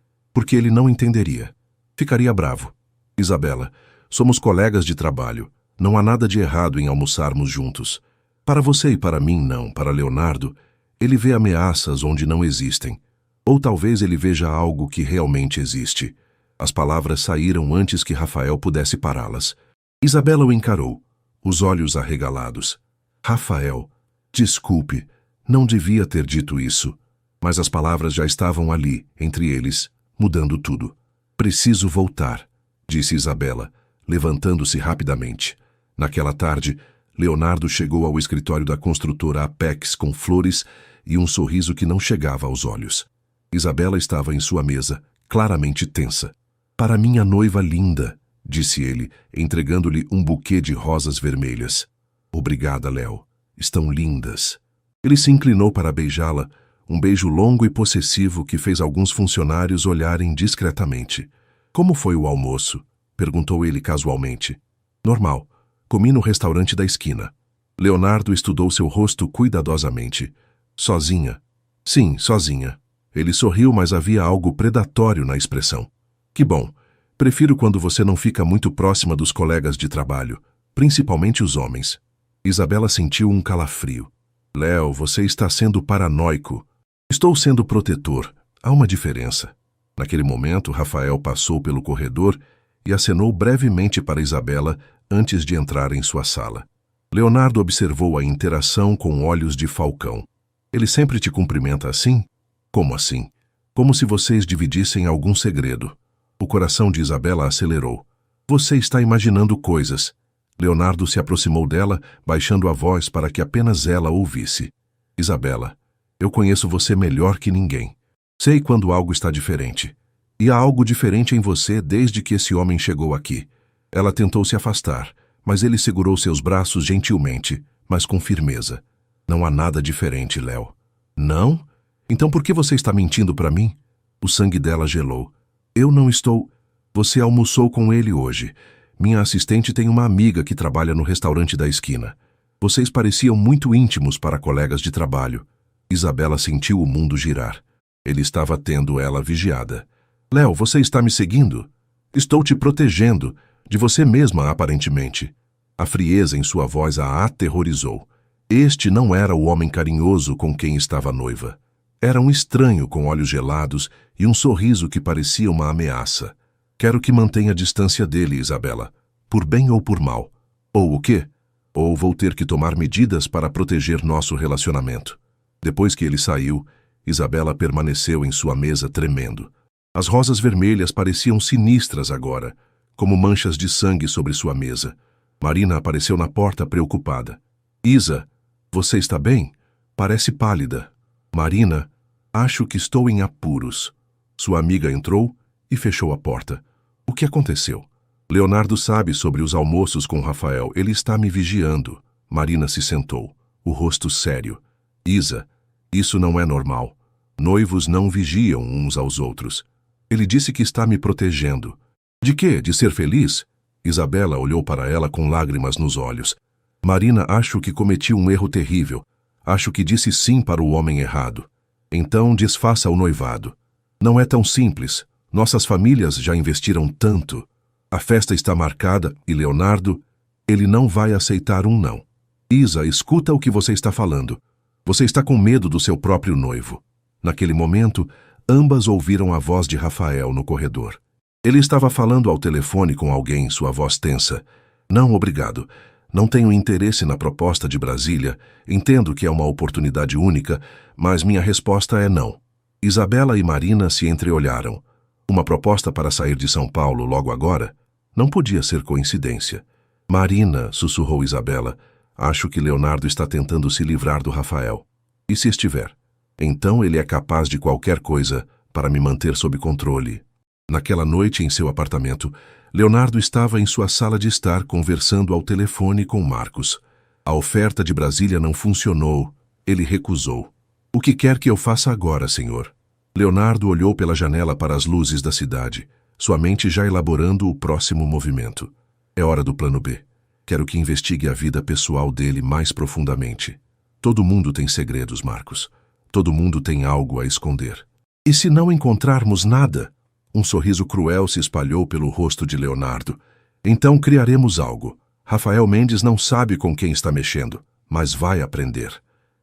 ele não entenderia. Ficaria bravo. Isabela, somos colegas de trabalho. Não há nada de errado em almoçarmos juntos. Para você e para mim, não. Para Leonardo, ele vê ameaças onde não existem. Ou talvez ele veja algo que realmente existe. As palavras saíram antes que Rafael pudesse pará-las. Isabela o encarou, os olhos arregalados. Rafael, desculpe, não devia ter dito isso. Mas as palavras já estavam ali, entre eles, mudando tudo. Preciso voltar, disse Isabela, levantando-se rapidamente. Naquela tarde, Leonardo chegou ao escritório da construtora Apex com flores e um sorriso que não chegava aos olhos. Isabela estava em sua mesa, claramente tensa. Para minha noiva linda, disse ele, entregando-lhe um buquê de rosas vermelhas. Obrigada, Léo. Estão lindas. Ele se inclinou para beijá-la, um beijo longo e possessivo que fez alguns funcionários olharem discretamente. Como foi o almoço? Perguntou ele casualmente. Normal. Comi no restaurante da esquina. Leonardo estudou seu rosto cuidadosamente. Sozinha? Sim, sozinha. Ele sorriu, mas havia algo predatório na expressão. Que bom. Prefiro quando você não fica muito próxima dos colegas de trabalho, principalmente os homens. Isabela sentiu um calafrio. Léo, você está sendo paranoico. Estou sendo protetor. Há uma diferença. Naquele momento, Rafael passou pelo corredor e acenou brevemente para Isabela antes de entrar em sua sala. Leonardo observou a interação com olhos de falcão. Ele sempre te cumprimenta assim? Como assim? Como se vocês dividissem algum segredo. O coração de Isabela acelerou. Você está imaginando coisas. Leonardo se aproximou dela, baixando a voz para que apenas ela ouvisse. Isabela, eu conheço você melhor que ninguém. Sei quando algo está diferente. E há algo diferente em você desde que esse homem chegou aqui. Ela tentou se afastar, mas ele segurou seus braços gentilmente, mas com firmeza. Não há nada diferente, Léo. Não? Então por que você está mentindo para mim? O sangue dela gelou. Eu não estou... Você almoçou com ele hoje. Minha assistente tem uma amiga que trabalha no restaurante da esquina. Vocês pareciam muito íntimos para colegas de trabalho. Isabela sentiu o mundo girar. Ele estava tendo ela vigiada. Léo, você está me seguindo? Estou te protegendo. De você mesma, aparentemente. A frieza em sua voz a aterrorizou. Este não era o homem carinhoso com quem estava noiva. Era um estranho com olhos gelados e um sorriso que parecia uma ameaça. Quero que mantenha a distância dele, Isabela. Por bem ou por mal. Ou o quê? Ou vou ter que tomar medidas para proteger nosso relacionamento. Depois que ele saiu, Isabela permaneceu em sua mesa tremendo. As rosas vermelhas pareciam sinistras agora, como manchas de sangue sobre sua mesa. Marina apareceu na porta preocupada. Isa, você está bem? Parece pálida. Marina, acho que estou em apuros. Sua amiga entrou e fechou a porta. O que aconteceu? Leonardo sabe sobre os almoços com Rafael. Ele está me vigiando. Marina se sentou, o rosto sério. Isa, isso não é normal. Noivos não vigiam uns aos outros. Ele disse que está me protegendo. De quê? De ser feliz? Isabela olhou para ela com lágrimas nos olhos. Marina, acho que cometi um erro terrível. Acho que disse sim para o homem errado. Então desfaça o noivado. Não é tão simples. Nossas famílias já investiram tanto. A festa está marcada e Leonardo, ele não vai aceitar um não. Isa, escuta o que você está falando. Você está com medo do seu próprio noivo. Naquele momento, ambas ouviram a voz de Rafael no corredor. Ele estava falando ao telefone com alguém, sua voz tensa. Não, obrigado. Não tenho interesse na proposta de Brasília. Entendo que é uma oportunidade única, mas minha resposta é não. Isabela e Marina se entreolharam. Uma proposta para sair de São Paulo logo agora? Não podia ser coincidência. Marina, sussurrou Isabela, acho que Leonardo está tentando se livrar do Rafael. E se estiver? Então ele é capaz de qualquer coisa para me manter sob controle. Naquela noite em seu apartamento, Leonardo estava em sua sala de estar conversando ao telefone com Marcos. A oferta de Brasília não funcionou. Ele recusou. O que quer que eu faça agora, senhor? Leonardo olhou pela janela para as luzes da cidade, sua mente já elaborando o próximo movimento. É hora do plano B. Quero que investigue a vida pessoal dele mais profundamente. Todo mundo tem segredos, Marcos. Todo mundo tem algo a esconder. E se não encontrarmos nada? Um sorriso cruel se espalhou pelo rosto de Leonardo. Então criaremos algo. Rafael Mendes não sabe com quem está mexendo, mas vai aprender.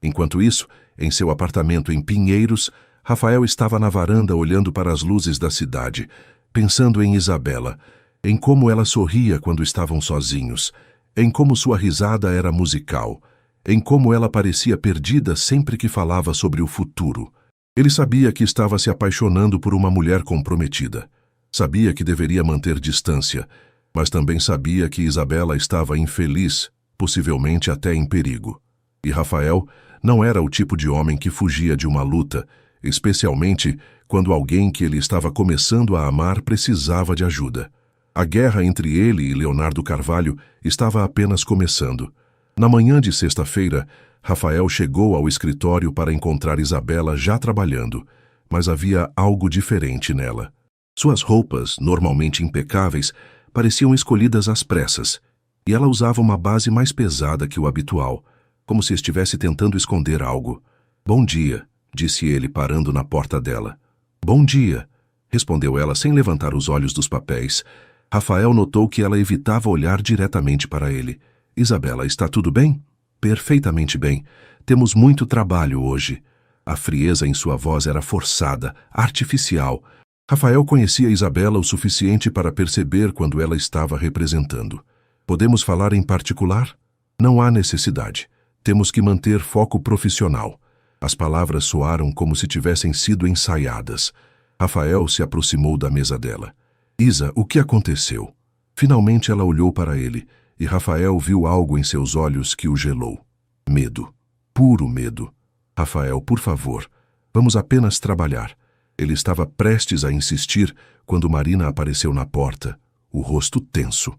Enquanto isso, em seu apartamento em Pinheiros, Rafael estava na varanda olhando para as luzes da cidade, pensando em Isabela, em como ela sorria quando estavam sozinhos, em como sua risada era musical, em como ela parecia perdida sempre que falava sobre o futuro. Ele sabia que estava se apaixonando por uma mulher comprometida. Sabia que deveria manter distância, mas também sabia que Isabela estava infeliz, possivelmente até em perigo. E Rafael não era o tipo de homem que fugia de uma luta, especialmente quando alguém que ele estava começando a amar precisava de ajuda. A guerra entre ele e Leonardo Carvalho estava apenas começando. Na manhã de sexta-feira, Rafael chegou ao escritório para encontrar Isabela já trabalhando, mas havia algo diferente nela. Suas roupas, normalmente impecáveis, pareciam escolhidas às pressas, e ela usava uma base mais pesada que o habitual, como se estivesse tentando esconder algo. Bom dia, disse ele parando na porta dela. Bom dia, respondeu ela sem levantar os olhos dos papéis. Rafael notou que ela evitava olhar diretamente para ele. Isabela, está tudo bem? Perfeitamente bem. Temos muito trabalho hoje. A frieza em sua voz era forçada, artificial. Rafael conhecia Isabela o suficiente para perceber quando ela estava representando. Podemos falar em particular? Não há necessidade. Temos que manter foco profissional. As palavras soaram como se tivessem sido ensaiadas. Rafael se aproximou da mesa dela. Isa, o que aconteceu? Finalmente ela olhou para ele, e Rafael viu algo em seus olhos que o gelou. Medo. Puro medo. Rafael, por favor, vamos apenas trabalhar. Ele estava prestes a insistir quando Marina apareceu na porta, o rosto tenso.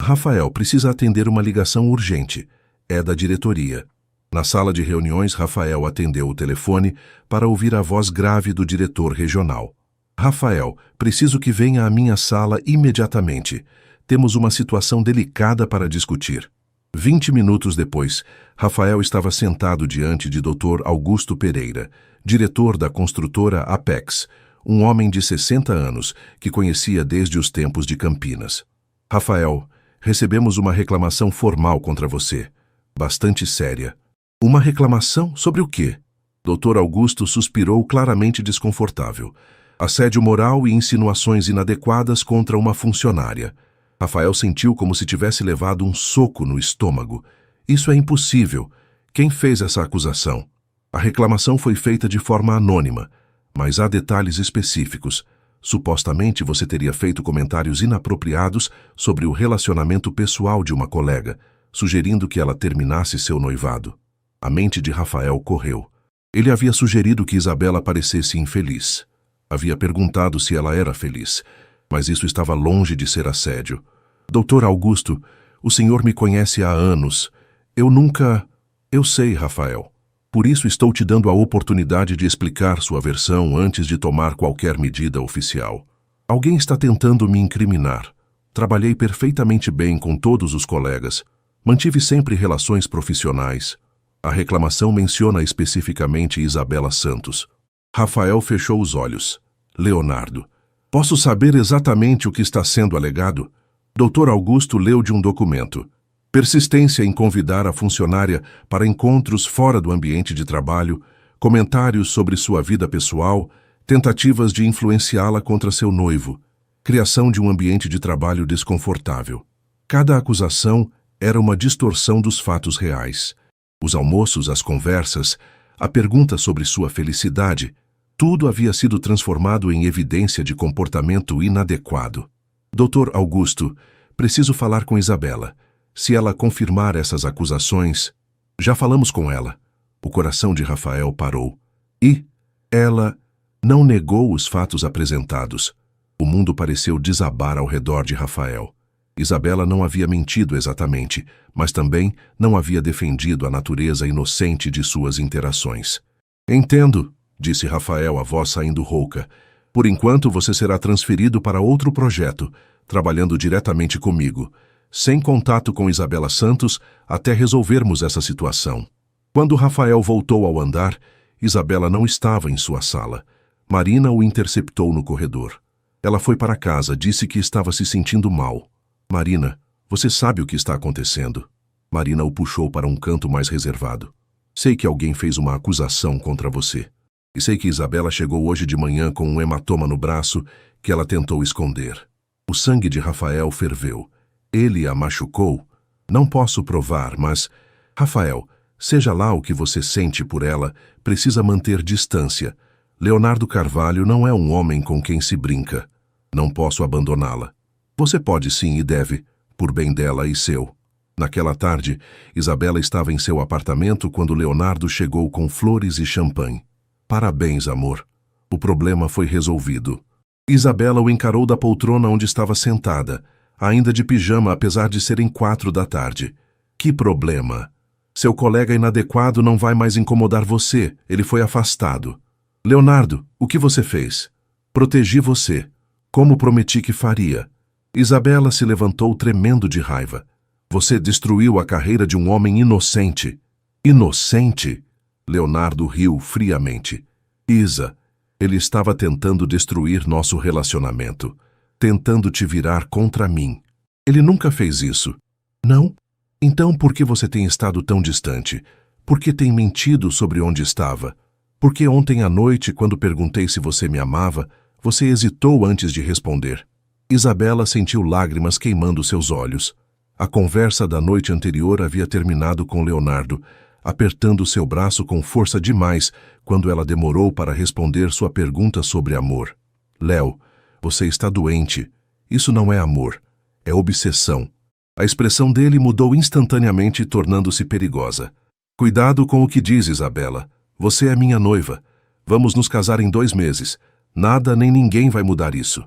Rafael precisa atender uma ligação urgente. É da diretoria. Na sala de reuniões, Rafael atendeu o telefone para ouvir a voz grave do diretor regional. Rafael, preciso que venha à minha sala imediatamente. Temos uma situação delicada para discutir. 20 minutos depois, Rafael estava sentado diante de Dr. Augusto Pereira, diretor da construtora Apex, um homem de 60 anos que conhecia desde os tempos de Campinas. Rafael, recebemos uma reclamação formal contra você, bastante séria. Uma reclamação sobre o quê? Dr. Augusto suspirou claramente desconfortável. Assédio moral e insinuações inadequadas contra uma funcionária. Rafael sentiu como se tivesse levado um soco no estômago. Isso é impossível. Quem fez essa acusação? A reclamação foi feita de forma anônima, mas há detalhes específicos. Supostamente você teria feito comentários inapropriados sobre o relacionamento pessoal de uma colega, sugerindo que ela terminasse seu noivado. A mente de Rafael correu. Ele havia sugerido que Isabela parecesse infeliz. Havia perguntado se ela era feliz, mas isso estava longe de ser assédio. Doutor Augusto, o senhor me conhece há anos. Eu sei, Rafael. Por isso estou te dando a oportunidade de explicar sua versão antes de tomar qualquer medida oficial. Alguém está tentando me incriminar. Trabalhei perfeitamente bem com todos os colegas. Mantive sempre relações profissionais. A reclamação menciona especificamente Isabela Santos. Rafael fechou os olhos. Leonardo. Posso saber exatamente o que está sendo alegado? Dr. Augusto leu de um documento. Persistência em convidar a funcionária para encontros fora do ambiente de trabalho, comentários sobre sua vida pessoal, tentativas de influenciá-la contra seu noivo, criação de um ambiente de trabalho desconfortável. Cada acusação era uma distorção dos fatos reais. Os almoços, as conversas, a pergunta sobre sua felicidade, tudo havia sido transformado em evidência de comportamento inadequado. Dr. Augusto, preciso falar com Isabela. Se ela confirmar essas acusações... Já falamos com ela. O coração de Rafael parou. E ela não negou os fatos apresentados. O mundo pareceu desabar ao redor de Rafael. Isabela não havia mentido exatamente, mas também não havia defendido a natureza inocente de suas interações. Entendo, disse Rafael, a voz saindo rouca. Por enquanto você será transferido para outro projeto, trabalhando diretamente comigo, sem contato com Isabela Santos até resolvermos essa situação. Quando Rafael voltou ao andar, Isabela não estava em sua sala. Marina o interceptou no corredor. Ela foi para casa, disse que estava se sentindo mal. Marina, você sabe o que está acontecendo? Marina o puxou para um canto mais reservado. Sei que alguém fez uma acusação contra você. E sei que Isabela chegou hoje de manhã com um hematoma no braço que ela tentou esconder. O sangue de Rafael ferveu. Ele a machucou? Não posso provar, mas... Rafael, seja lá o que você sente por ela, precisa manter distância. Leonardo Carvalho não é um homem com quem se brinca. Não posso abandoná-la. Você pode sim e deve, por bem dela e seu. Naquela tarde, Isabela estava em seu apartamento quando Leonardo chegou com flores e champanhe. Parabéns, amor. O problema foi resolvido. Isabela o encarou da poltrona onde estava sentada, ainda de pijama apesar de serem 4 da tarde. Que problema? Seu colega inadequado não vai mais incomodar você, ele foi afastado. Leonardo, o que você fez? Protegi você, como prometi que faria. Isabela se levantou tremendo de raiva. Você destruiu a carreira de um homem inocente. Inocente? Leonardo riu friamente. Isa, ele estava tentando destruir nosso relacionamento, tentando te virar contra mim. Ele nunca fez isso. Não? Então por que você tem estado tão distante? Por que tem mentido sobre onde estava? Por que ontem à noite, quando perguntei se você me amava, você hesitou antes de responder? Isabela sentiu lágrimas queimando seus olhos. A conversa da noite anterior havia terminado com Leonardo, apertando seu braço com força demais quando ela demorou para responder sua pergunta sobre amor. Léo, você está doente. Isso não é amor, é obsessão. A expressão dele mudou instantaneamente, tornando-se perigosa. Cuidado com o que diz, Isabela. Você é minha noiva. Vamos nos casar em 2 meses. Nada nem ninguém vai mudar isso.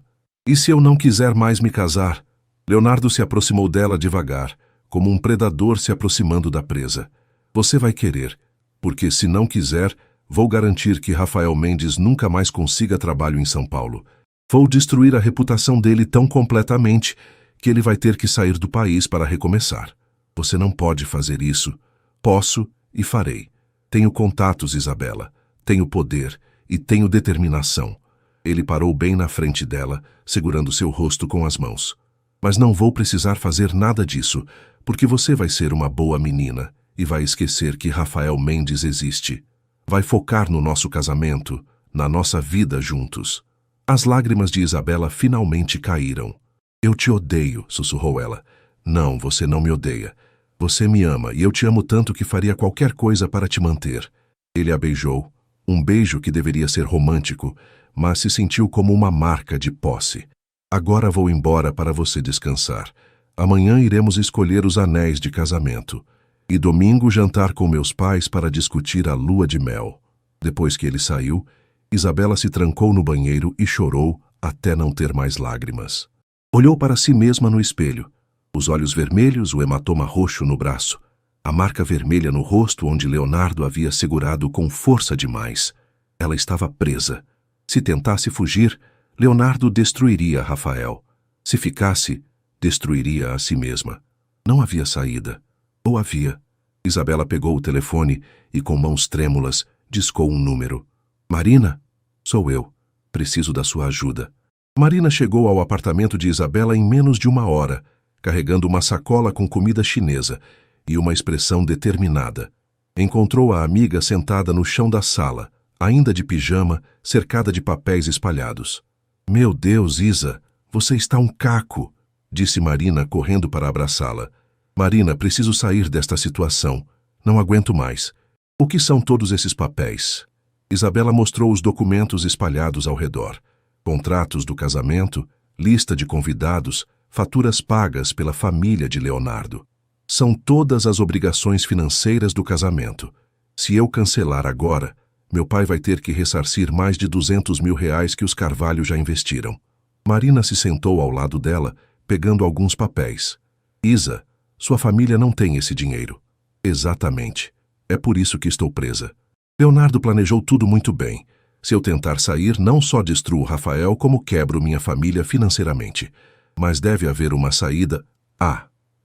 E se eu não quiser mais me casar? Leonardo se aproximou dela devagar, como um predador se aproximando da presa. Você vai querer, porque se não quiser, vou garantir que Rafael Mendes nunca mais consiga trabalho em São Paulo. Vou destruir a reputação dele tão completamente que ele vai ter que sair do país para recomeçar. Você não pode fazer isso. Posso e farei. Tenho contatos, Isabela. Tenho poder e tenho determinação. Ele parou bem na frente dela, segurando seu rosto com as mãos. Mas não vou precisar fazer nada disso, porque você vai ser uma boa menina e vai esquecer que Rafael Mendes existe. Vai focar no nosso casamento, na nossa vida juntos. As lágrimas de Isabela finalmente caíram. Eu te odeio, sussurrou ela. Não, você não me odeia. Você me ama e eu te amo tanto que faria qualquer coisa para te manter. Ele a beijou, um beijo que deveria ser romântico, mas se sentiu como uma marca de posse. Agora vou embora para você descansar. Amanhã iremos escolher os anéis de casamento. E domingo jantar com meus pais para discutir a lua de mel. Depois que ele saiu, Isabela se trancou no banheiro e chorou até não ter mais lágrimas. Olhou para si mesma no espelho. Os olhos vermelhos, o hematoma roxo no braço. A marca vermelha no rosto onde Leonardo havia segurado com força demais. Ela estava presa. Se tentasse fugir, Leonardo destruiria Rafael. Se ficasse, destruiria a si mesma. Não havia saída. Ou havia? Isabela pegou o telefone e, com mãos trêmulas, discou um número. Marina? Sou eu. Preciso da sua ajuda. Marina chegou ao apartamento de Isabela em menos de 1 hora, carregando uma sacola com comida chinesa e uma expressão determinada. Encontrou a amiga sentada no chão da sala, ainda de pijama, cercada de papéis espalhados. Meu Deus, Isa, você está um caco, disse Marina, correndo para abraçá-la. Marina, preciso sair desta situação. Não aguento mais. O que são todos esses papéis? Isabela mostrou os documentos espalhados ao redor. Contratos do casamento, lista de convidados, faturas pagas pela família de Leonardo. São todas as obrigações financeiras do casamento. Se eu cancelar agora, meu pai vai ter que ressarcir mais de 200 mil reais que os Carvalho já investiram. Marina se sentou ao lado dela, pegando alguns papéis. Isa, sua família não tem esse dinheiro. Exatamente. É por isso que estou presa. Leonardo planejou tudo muito bem. Se eu tentar sair, não só destruo Rafael, como quebro minha família financeiramente. Mas deve haver uma saída.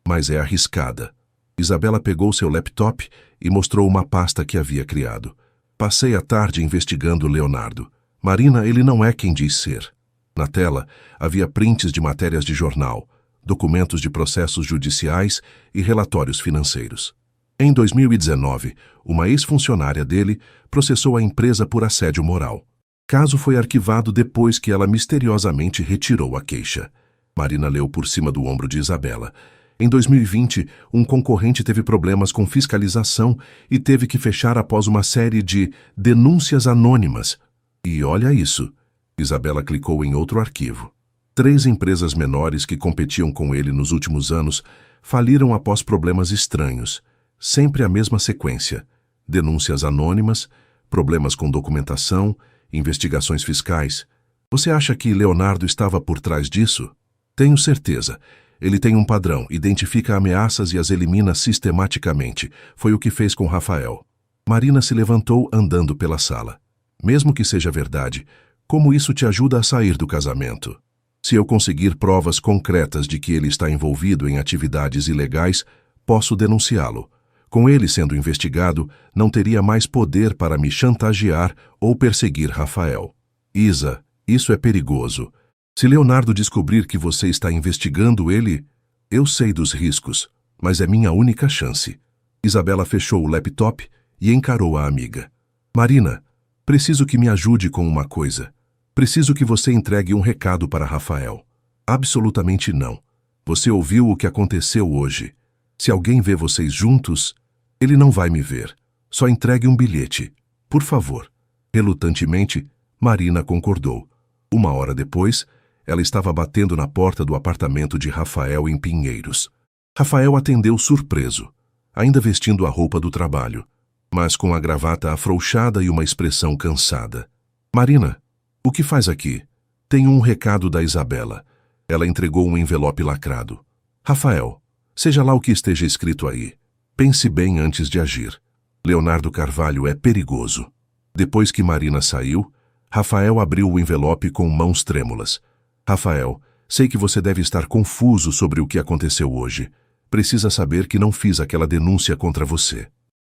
Mas é arriscada. Isabela pegou seu laptop e mostrou uma pasta que havia criado. Passei a tarde investigando Leonardo. Marina, ele não é quem diz ser. Na tela, havia prints de matérias de jornal, documentos de processos judiciais e relatórios financeiros. Em 2019, uma ex-funcionária dele processou a empresa por assédio moral. O caso foi arquivado depois que ela misteriosamente retirou a queixa. Marina leu por cima do ombro de Isabela. Em 2020, um concorrente teve problemas com fiscalização e teve que fechar após uma série de denúncias anônimas. E olha isso. Isabela clicou em outro arquivo. 3 empresas menores que competiam com ele nos últimos anos faliram após problemas estranhos. Sempre a mesma sequência. Denúncias anônimas, problemas com documentação, investigações fiscais. Você acha que Leonardo estava por trás disso? Tenho certeza. Ele tem um padrão, identifica ameaças e as elimina sistematicamente. Foi o que fez com Rafael. Marina se levantou andando pela sala. Mesmo que seja verdade, como isso te ajuda a sair do casamento? Se eu conseguir provas concretas de que ele está envolvido em atividades ilegais, posso denunciá-lo. Com ele sendo investigado, não teria mais poder para me chantagear ou perseguir Rafael. Isa, isso é perigoso. Se Leonardo descobrir que você está investigando ele, eu sei dos riscos, mas é minha única chance. Isabela fechou o laptop e encarou a amiga. Marina, preciso que me ajude com uma coisa. Preciso que você entregue um recado para Rafael. Absolutamente não. Você ouviu o que aconteceu hoje. Se alguém vê vocês juntos, ele não vai me ver. Só entregue um bilhete. Por favor. Relutantemente, Marina concordou. 1 hora depois, ela estava batendo na porta do apartamento de Rafael em Pinheiros. Rafael atendeu surpreso, ainda vestindo a roupa do trabalho, mas com a gravata afrouxada e uma expressão cansada. Marina, o que faz aqui? Tenho um recado da Isabela. Ela entregou um envelope lacrado. Rafael, seja lá o que esteja escrito aí, pense bem antes de agir. Leonardo Carvalho é perigoso. Depois que Marina saiu, Rafael abriu o envelope com mãos trêmulas. Rafael, sei que você deve estar confuso sobre o que aconteceu hoje. Precisa saber que não fiz aquela denúncia contra você.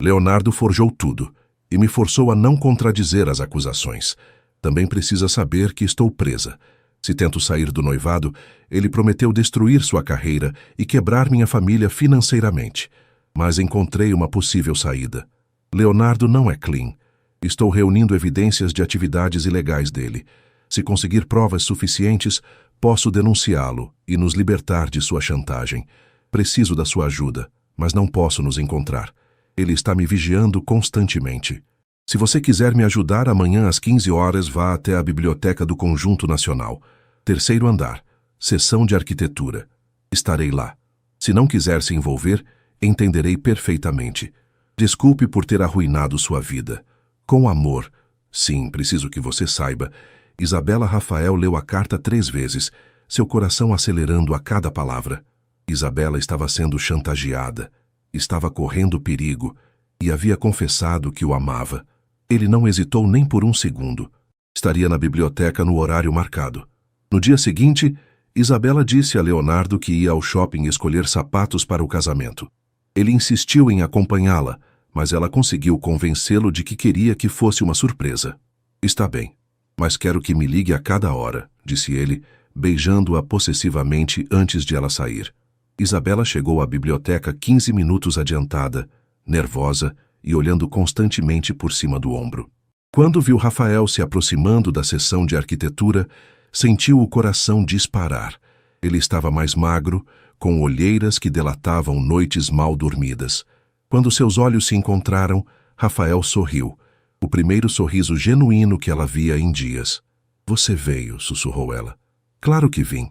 Leonardo forjou tudo e me forçou a não contradizer as acusações. Também precisa saber que estou presa. Se tento sair do noivado, ele prometeu destruir sua carreira e quebrar minha família financeiramente. Mas encontrei uma possível saída. Leonardo não é clean. Estou reunindo evidências de atividades ilegais dele. Se conseguir provas suficientes, posso denunciá-lo e nos libertar de sua chantagem. Preciso da sua ajuda, mas não posso nos encontrar. Ele está me vigiando constantemente. Se você quiser me ajudar, amanhã às 15 horas vá até a Biblioteca do Conjunto Nacional, 3º andar, seção de arquitetura. Estarei lá. Se não quiser se envolver, entenderei perfeitamente. Desculpe por ter arruinado sua vida. Com amor. Sim, preciso que você saiba. Isabela Rafael leu a carta 3 vezes, seu coração acelerando a cada palavra. Isabela estava sendo chantageada, estava correndo perigo e havia confessado que o amava. Ele não hesitou nem por um segundo. Estaria na biblioteca no horário marcado. No dia seguinte, Isabela disse a Leonardo que ia ao shopping escolher sapatos para o casamento. Ele insistiu em acompanhá-la, mas ela conseguiu convencê-lo de que queria que fosse uma surpresa. Está bem, mas quero que me ligue a cada hora, disse ele, beijando-a possessivamente antes de ela sair. Isabela chegou à biblioteca 15 minutos adiantada, nervosa e olhando constantemente por cima do ombro. Quando viu Rafael se aproximando da seção de arquitetura, sentiu o coração disparar. Ele estava mais magro, com olheiras que delatavam noites mal dormidas. Quando seus olhos se encontraram, Rafael sorriu, o primeiro sorriso genuíno que ela via em dias. Você veio, sussurrou ela. Claro que vim.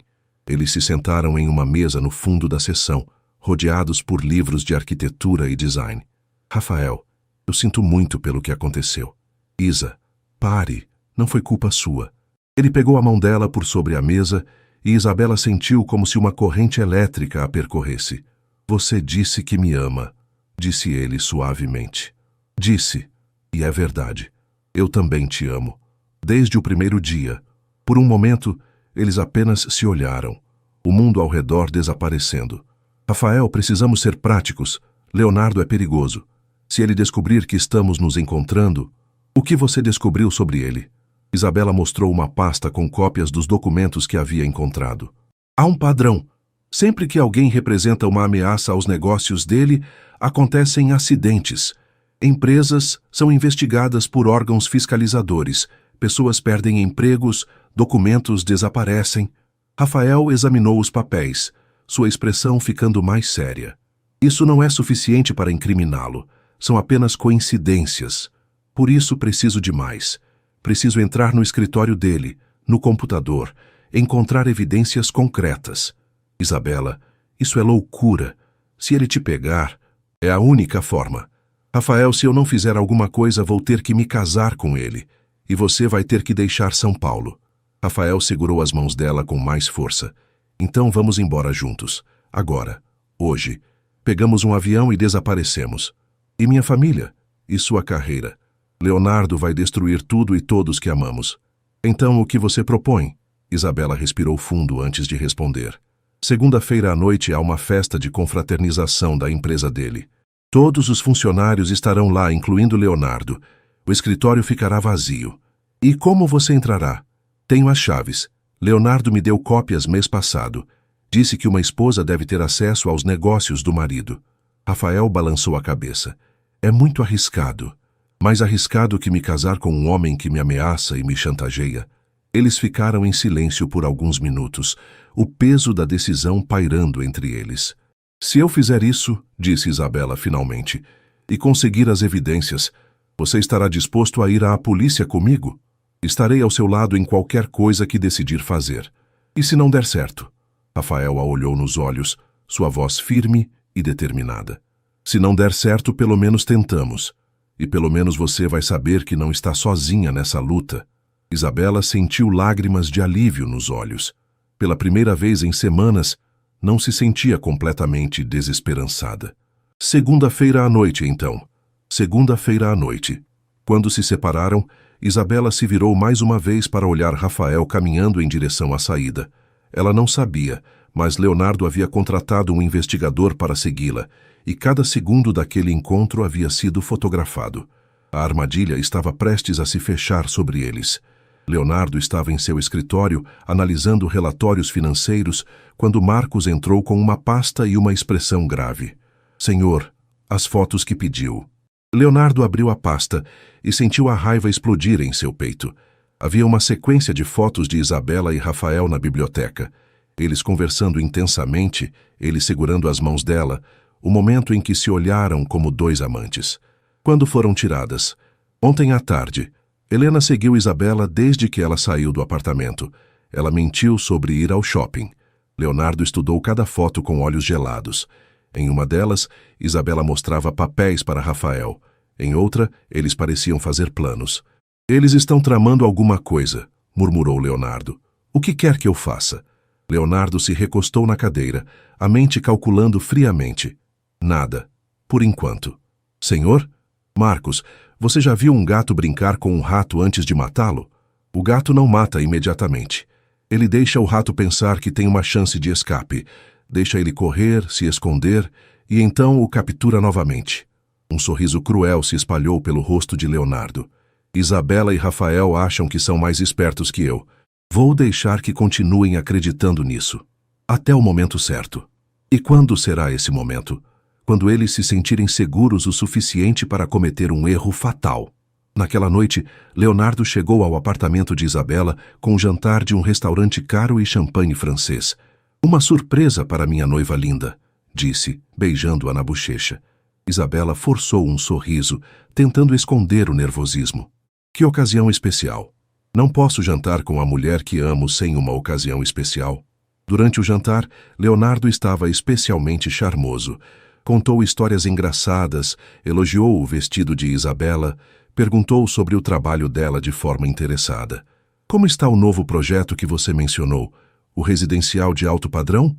Eles se sentaram em uma mesa no fundo da seção, rodeados por livros de arquitetura e design. Rafael, eu sinto muito pelo que aconteceu. Isa, pare, não foi culpa sua. Ele pegou a mão dela por sobre a mesa e Isabela sentiu como se uma corrente elétrica a percorresse. Você disse que me ama, disse ele suavemente. Disse, e é verdade. Eu também te amo. Desde o primeiro dia. Por um momento, eles apenas se olharam, o mundo ao redor desaparecendo. Rafael, precisamos ser práticos. Leonardo é perigoso. Se ele descobrir que estamos nos encontrando, o que você descobriu sobre ele? Isabela mostrou uma pasta com cópias dos documentos que havia encontrado. Há um padrão. Sempre que alguém representa uma ameaça aos negócios dele, acontecem acidentes. Empresas são investigadas por órgãos fiscalizadores, pessoas perdem empregos, documentos desaparecem. Rafael examinou os papéis, sua expressão ficando mais séria. Isso não é suficiente para incriminá-lo. São apenas coincidências. Por isso preciso de mais. Preciso entrar no escritório dele, no computador, encontrar evidências concretas. Isabela, isso é loucura. Se ele te pegar, é a única forma. Rafael, se eu não fizer alguma coisa, vou ter que me casar com ele. E você vai ter que deixar São Paulo. Rafael segurou as mãos dela com mais força. Então vamos embora juntos. Agora. Hoje. Pegamos um avião e desaparecemos. E minha família? E sua carreira? Leonardo vai destruir tudo e todos que amamos. Então o que você propõe? Isabela respirou fundo antes de responder. Segunda-feira à noite há uma festa de confraternização da empresa dele. Todos os funcionários estarão lá, incluindo Leonardo. O escritório ficará vazio. E como você entrará? Tenho as chaves. Leonardo me deu cópias mês passado. Disse que uma esposa deve ter acesso aos negócios do marido. Rafael balançou a cabeça. É muito arriscado. Mais arriscado que me casar com um homem que me ameaça e me chantageia. Eles ficaram em silêncio por alguns minutos, o peso da decisão pairando entre eles. Se eu fizer isso, disse Isabela finalmente, e conseguir as evidências, você estará disposto a ir à polícia comigo? Estarei ao seu lado em qualquer coisa que decidir fazer. E se não der certo? Rafael a olhou nos olhos. sua voz firme e determinada. Se não der certo, pelo menos tentamos. E pelo menos você vai saber que não está sozinha nessa luta. Isabela sentiu lágrimas de alívio nos olhos. Pela primeira vez em semanas, não se sentia completamente desesperançada. Segunda-feira à noite, então. Segunda-feira à noite. Quando se separaram, Isabela se virou mais uma vez para olhar Rafael caminhando em direção à saída. Ela não sabia, mas Leonardo havia contratado um investigador para segui-la, e cada segundo daquele encontro havia sido fotografado. A armadilha estava prestes a se fechar sobre eles. Leonardo estava em seu escritório, analisando relatórios financeiros, quando Marcos entrou com uma pasta e uma expressão grave. Senhor, as fotos que pediu. Leonardo abriu a pasta e sentiu a raiva explodir em seu peito. Havia uma sequência de fotos de Isabela e Rafael na biblioteca. Eles conversando intensamente, ele segurando as mãos dela, o momento em que se olharam como dois amantes. Quando foram tiradas? Ontem à tarde. Helena seguiu Isabela desde que ela saiu do apartamento. Ela mentiu sobre ir ao shopping. Leonardo estudou cada foto com olhos gelados. Em uma delas, Isabela mostrava papéis para Rafael. Em outra, eles pareciam fazer planos. Eles estão tramando alguma coisa, murmurou Leonardo. O que quer que eu faça? Leonardo se recostou na cadeira, a mente calculando friamente. Nada. Por enquanto. Senhor? Marcos, você já viu um gato brincar com um rato antes de matá-lo? O gato não mata imediatamente. Ele deixa o rato pensar que tem uma chance de escape. Deixa ele correr, se esconder, e então o captura novamente. Um sorriso cruel se espalhou pelo rosto de Leonardo. Isabela e Rafael acham que são mais espertos que eu. Vou deixar que continuem acreditando nisso. Até o momento certo. E quando será esse momento? Quando eles se sentirem seguros o suficiente para cometer um erro fatal. Naquela noite, Leonardo chegou ao apartamento de Isabela com um jantar de um restaurante caro e champanhe francês. Uma surpresa para minha noiva linda, disse, beijando-a na bochecha. Isabela forçou um sorriso, tentando esconder o nervosismo. Que ocasião especial. Não posso jantar com a mulher que amo sem uma ocasião especial. Durante o jantar, Leonardo estava especialmente charmoso. Contou histórias engraçadas, elogiou o vestido de Isabela, perguntou sobre o trabalho dela de forma interessada. Como está o novo projeto que você mencionou? O residencial de alto padrão?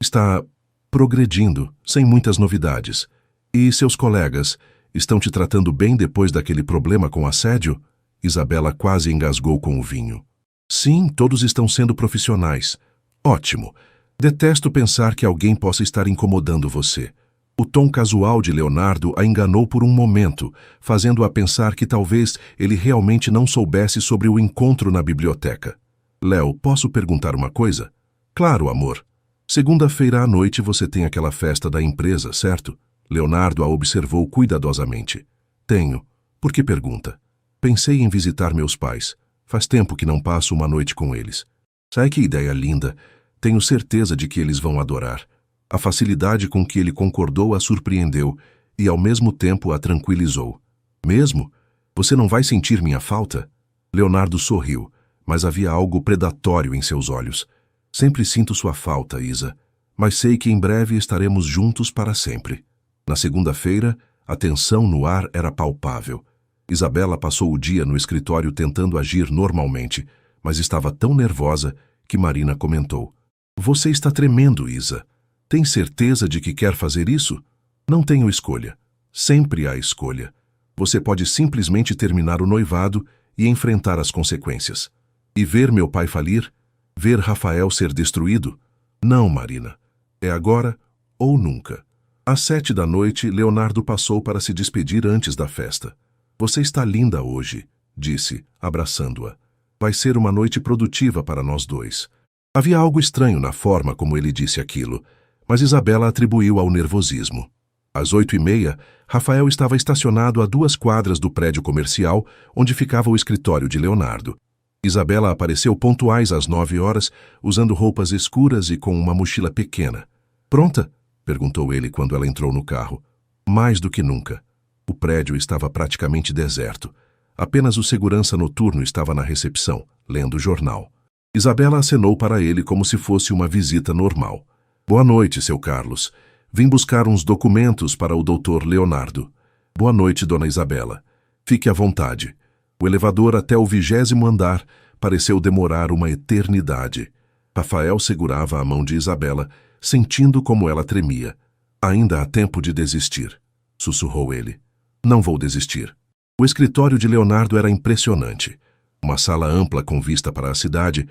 Está progredindo, sem muitas novidades. E seus colegas estão te tratando bem depois daquele problema com assédio? Isabela quase engasgou com o vinho. Sim, todos estão sendo profissionais. Ótimo. Detesto pensar que alguém possa estar incomodando você. O tom casual de Leonardo a enganou por um momento, fazendo-a pensar que talvez ele realmente não soubesse sobre o encontro na biblioteca. Léo, posso perguntar uma coisa? Claro, amor. Segunda-feira à noite você tem aquela festa da empresa, certo? Leonardo a observou cuidadosamente. Tenho. Por que pergunta? Pensei em visitar meus pais. Faz tempo que não passo uma noite com eles. Sabe que ideia linda? Tenho certeza de que eles vão adorar. A facilidade com que ele concordou a surpreendeu e, ao mesmo tempo, a tranquilizou. Mesmo? Você não vai sentir minha falta? Leonardo sorriu, mas havia algo predatório em seus olhos. Sempre sinto sua falta, Isa, mas sei que em breve estaremos juntos para sempre. Na segunda-feira, a tensão no ar era palpável. Isabela passou o dia no escritório tentando agir normalmente, mas estava tão nervosa que Marina comentou. Você está tremendo, Isa. Tem certeza de que quer fazer isso? Não tenho escolha. Sempre há escolha. Você pode simplesmente terminar o noivado e enfrentar as consequências. E ver meu pai falir? Ver Rafael ser destruído? Não, Marina. É agora ou nunca. Às 7 da noite, Leonardo passou para se despedir antes da festa. Você está linda hoje, disse, abraçando-a. Vai ser uma noite produtiva para nós dois. Havia algo estranho na forma como ele disse aquilo, mas Isabela atribuiu ao nervosismo. Às 8h30, Rafael estava estacionado a 2 quadras do prédio comercial, onde ficava o escritório de Leonardo. Isabela apareceu pontuais às 9 horas, usando roupas escuras e com uma mochila pequena. Pronta? Perguntou ele quando ela entrou no carro. Mais do que nunca. O prédio estava praticamente deserto. Apenas o segurança noturno estava na recepção, lendo o jornal. Isabela acenou para ele como se fosse uma visita normal. Boa noite, seu Carlos. Vim buscar uns documentos para o Dr. Leonardo. Boa noite, dona Isabela. Fique à vontade. O elevador até o 20º andar pareceu demorar uma eternidade. Rafael segurava a mão de Isabela, sentindo como ela tremia. Ainda há tempo de desistir, sussurrou ele. Não vou desistir. O escritório de Leonardo era impressionante. Uma sala ampla com vista para a cidade,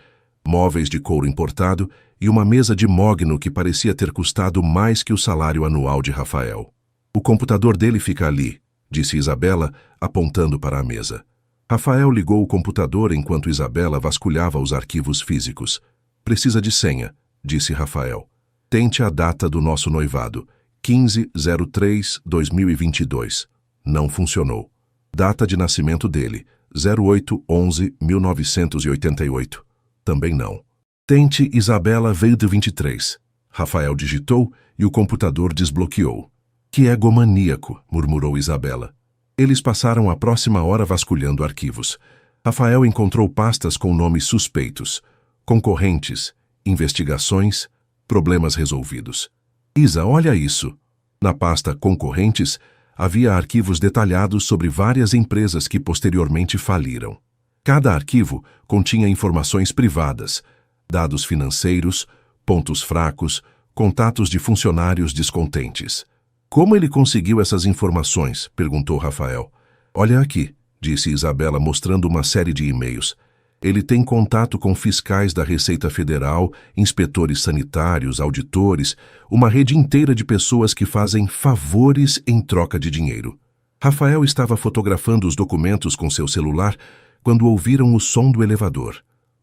móveis de couro importado e uma mesa de mogno que parecia ter custado mais que o salário anual de Rafael. O computador dele fica ali, disse Isabela, apontando para a mesa. Rafael ligou o computador enquanto Isabela vasculhava os arquivos físicos. Precisa de senha, disse Rafael. Tente a data do nosso noivado, 15/03/2022. Não funcionou. Data de nascimento dele, 08/11/1988. Também não. Tente Isabela veio de 23. Rafael digitou e o computador desbloqueou. Que egomaníaco, murmurou Isabela. Eles passaram a próxima hora vasculhando arquivos. Rafael encontrou pastas com nomes suspeitos. Concorrentes, investigações, problemas resolvidos. Isa, olha isso. Na pasta Concorrentes, havia arquivos detalhados sobre várias empresas que posteriormente faliram. Cada arquivo continha informações privadas, dados financeiros, pontos fracos, contatos de funcionários descontentes. Como ele conseguiu essas informações? Perguntou Rafael. Olha aqui, disse Isabela mostrando uma série de e-mails. Ele tem contato com fiscais da Receita Federal, inspetores sanitários, auditores, uma rede inteira de pessoas que fazem favores em troca de dinheiro. Rafael estava fotografando os documentos com seu celular quando ouviram o som do elevador.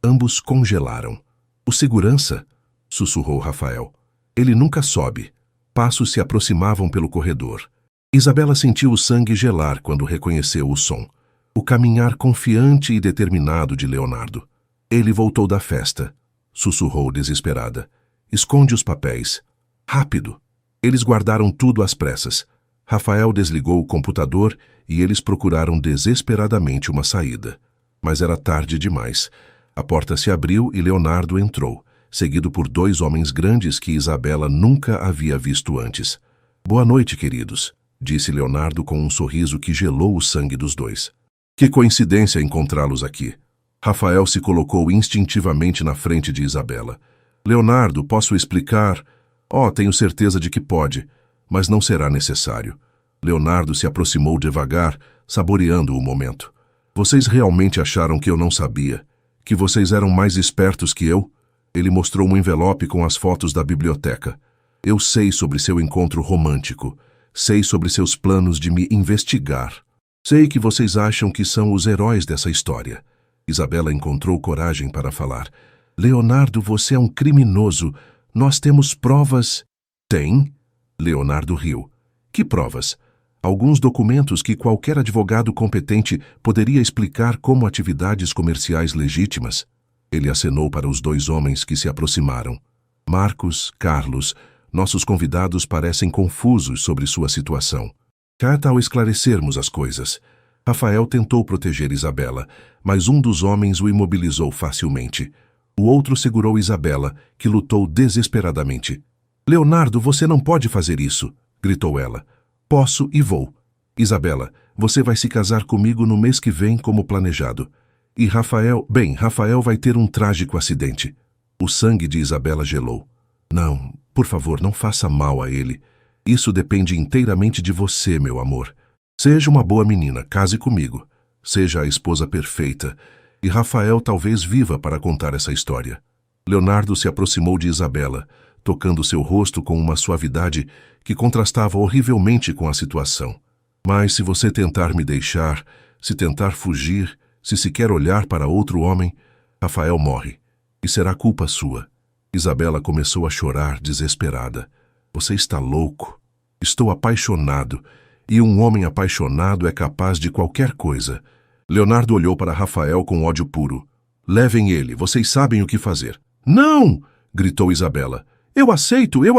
Ambos congelaram. O segurança? Sussurrou Rafael. Ele nunca sobe. Passos se aproximavam pelo corredor. Isabela sentiu o sangue gelar quando reconheceu o som. O caminhar confiante e determinado de Leonardo. Ele voltou da festa. Sussurrou desesperada. Esconde os papéis. Rápido. Eles guardaram tudo às pressas. Rafael desligou o computador e eles procuraram desesperadamente uma saída. Mas era tarde demais. A porta se abriu e Leonardo entrou, seguido por 2 homens grandes que Isabela nunca havia visto antes. Boa noite, queridos, disse Leonardo com um sorriso que gelou o sangue dos dois. Que coincidência encontrá-los aqui. Rafael se colocou instintivamente na frente de Isabela. Leonardo, posso explicar? Tenho certeza de que pode, mas não será necessário. Leonardo se aproximou devagar, saboreando o momento. Vocês realmente acharam que eu não sabia? Que vocês eram mais espertos que eu? Ele mostrou um envelope com as fotos da biblioteca. Eu sei sobre seu encontro romântico. Sei sobre seus planos de me investigar. Sei que vocês acham que são os heróis dessa história. Isabela encontrou coragem para falar. Leonardo, você é um criminoso. Nós temos provas. Tem? Leonardo riu. Que provas? Alguns documentos que qualquer advogado competente poderia explicar como atividades comerciais legítimas. Ele acenou para os 2 homens que se aproximaram. Marcos, Carlos, nossos convidados parecem confusos sobre sua situação. Cá tal esclarecermos as coisas. Rafael tentou proteger Isabela, mas um dos homens o imobilizou facilmente. O outro segurou Isabela, que lutou desesperadamente. Leonardo, você não pode fazer isso, gritou ela. Posso e vou. Isabela, você vai se casar comigo no mês que vem como planejado. E Rafael vai ter um trágico acidente. O sangue de Isabela gelou. Não, por favor, não faça mal a ele. Isso depende inteiramente de você, meu amor. Seja uma boa menina, case comigo. Seja a esposa perfeita. E Rafael talvez viva para contar essa história. Leonardo se aproximou de Isabela, tocando seu rosto com uma suavidade que contrastava horrivelmente com a situação. Mas se você tentar me deixar, se tentar fugir, se sequer olhar para outro homem, Rafael morre. E será culpa sua. Isabela começou a chorar, desesperada. Você está louco. Estou apaixonado. E um homem apaixonado é capaz de qualquer coisa. Leonardo olhou para Rafael com ódio puro. Levem ele, vocês sabem o que fazer. Não! Gritou Isabela. Eu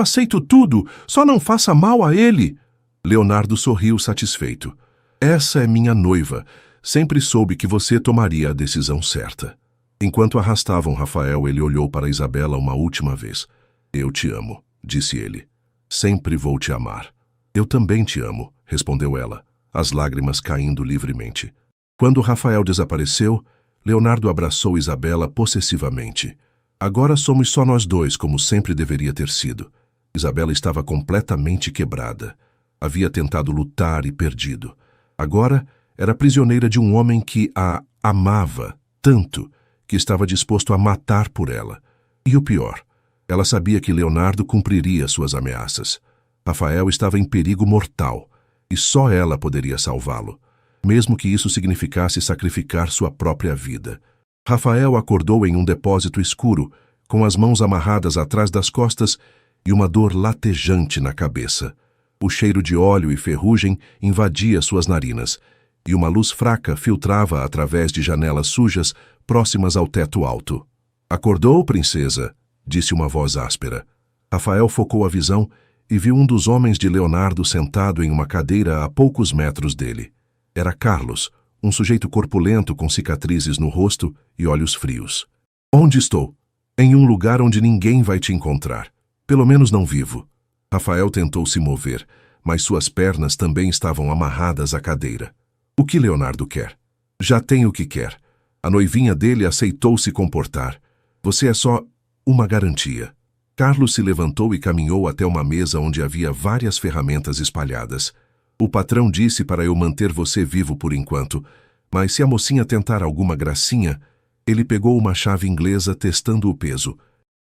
aceito tudo. Só não faça mal a ele. Leonardo sorriu satisfeito. Essa é minha noiva. Sempre soube que você tomaria a decisão certa. Enquanto arrastavam Rafael, ele olhou para Isabela uma última vez. Eu te amo. disse ele. Sempre vou te amar. Eu também te amo, respondeu ela, as lágrimas caindo livremente. Quando Rafael desapareceu, Leonardo abraçou Isabela possessivamente. Agora somos só nós dois, como sempre deveria ter sido. Isabela estava completamente quebrada. Havia tentado lutar e perdido. Agora era prisioneira de um homem que a amava tanto que estava disposto a matar por ela. E o pior, ela sabia que Leonardo cumpriria suas ameaças. Rafael estava em perigo mortal e só ela poderia salvá-lo, mesmo que isso significasse sacrificar sua própria vida. Rafael acordou em um depósito escuro, com as mãos amarradas atrás das costas e uma dor latejante na cabeça. O cheiro de óleo e ferrugem invadia suas narinas, e uma luz fraca filtrava através de janelas sujas próximas ao teto alto. "Acordou, princesa?", disse uma voz áspera. Rafael focou a visão e viu um dos homens de Leonardo sentado em uma cadeira a poucos metros dele. Era Carlos, um sujeito corpulento com cicatrizes no rosto e olhos frios. "Onde estou?" "Em um lugar onde ninguém vai te encontrar. Pelo menos não vivo." Rafael tentou se mover, mas suas pernas também estavam amarradas à cadeira. "O que Leonardo quer?" "Já tem o que quer. A noivinha dele aceitou se comportar. Você é só uma garantia." Carlos se levantou e caminhou até uma mesa onde havia várias ferramentas espalhadas. "O patrão disse para eu manter você vivo por enquanto, mas se a mocinha tentar alguma gracinha..." Ele pegou uma chave inglesa testando o peso.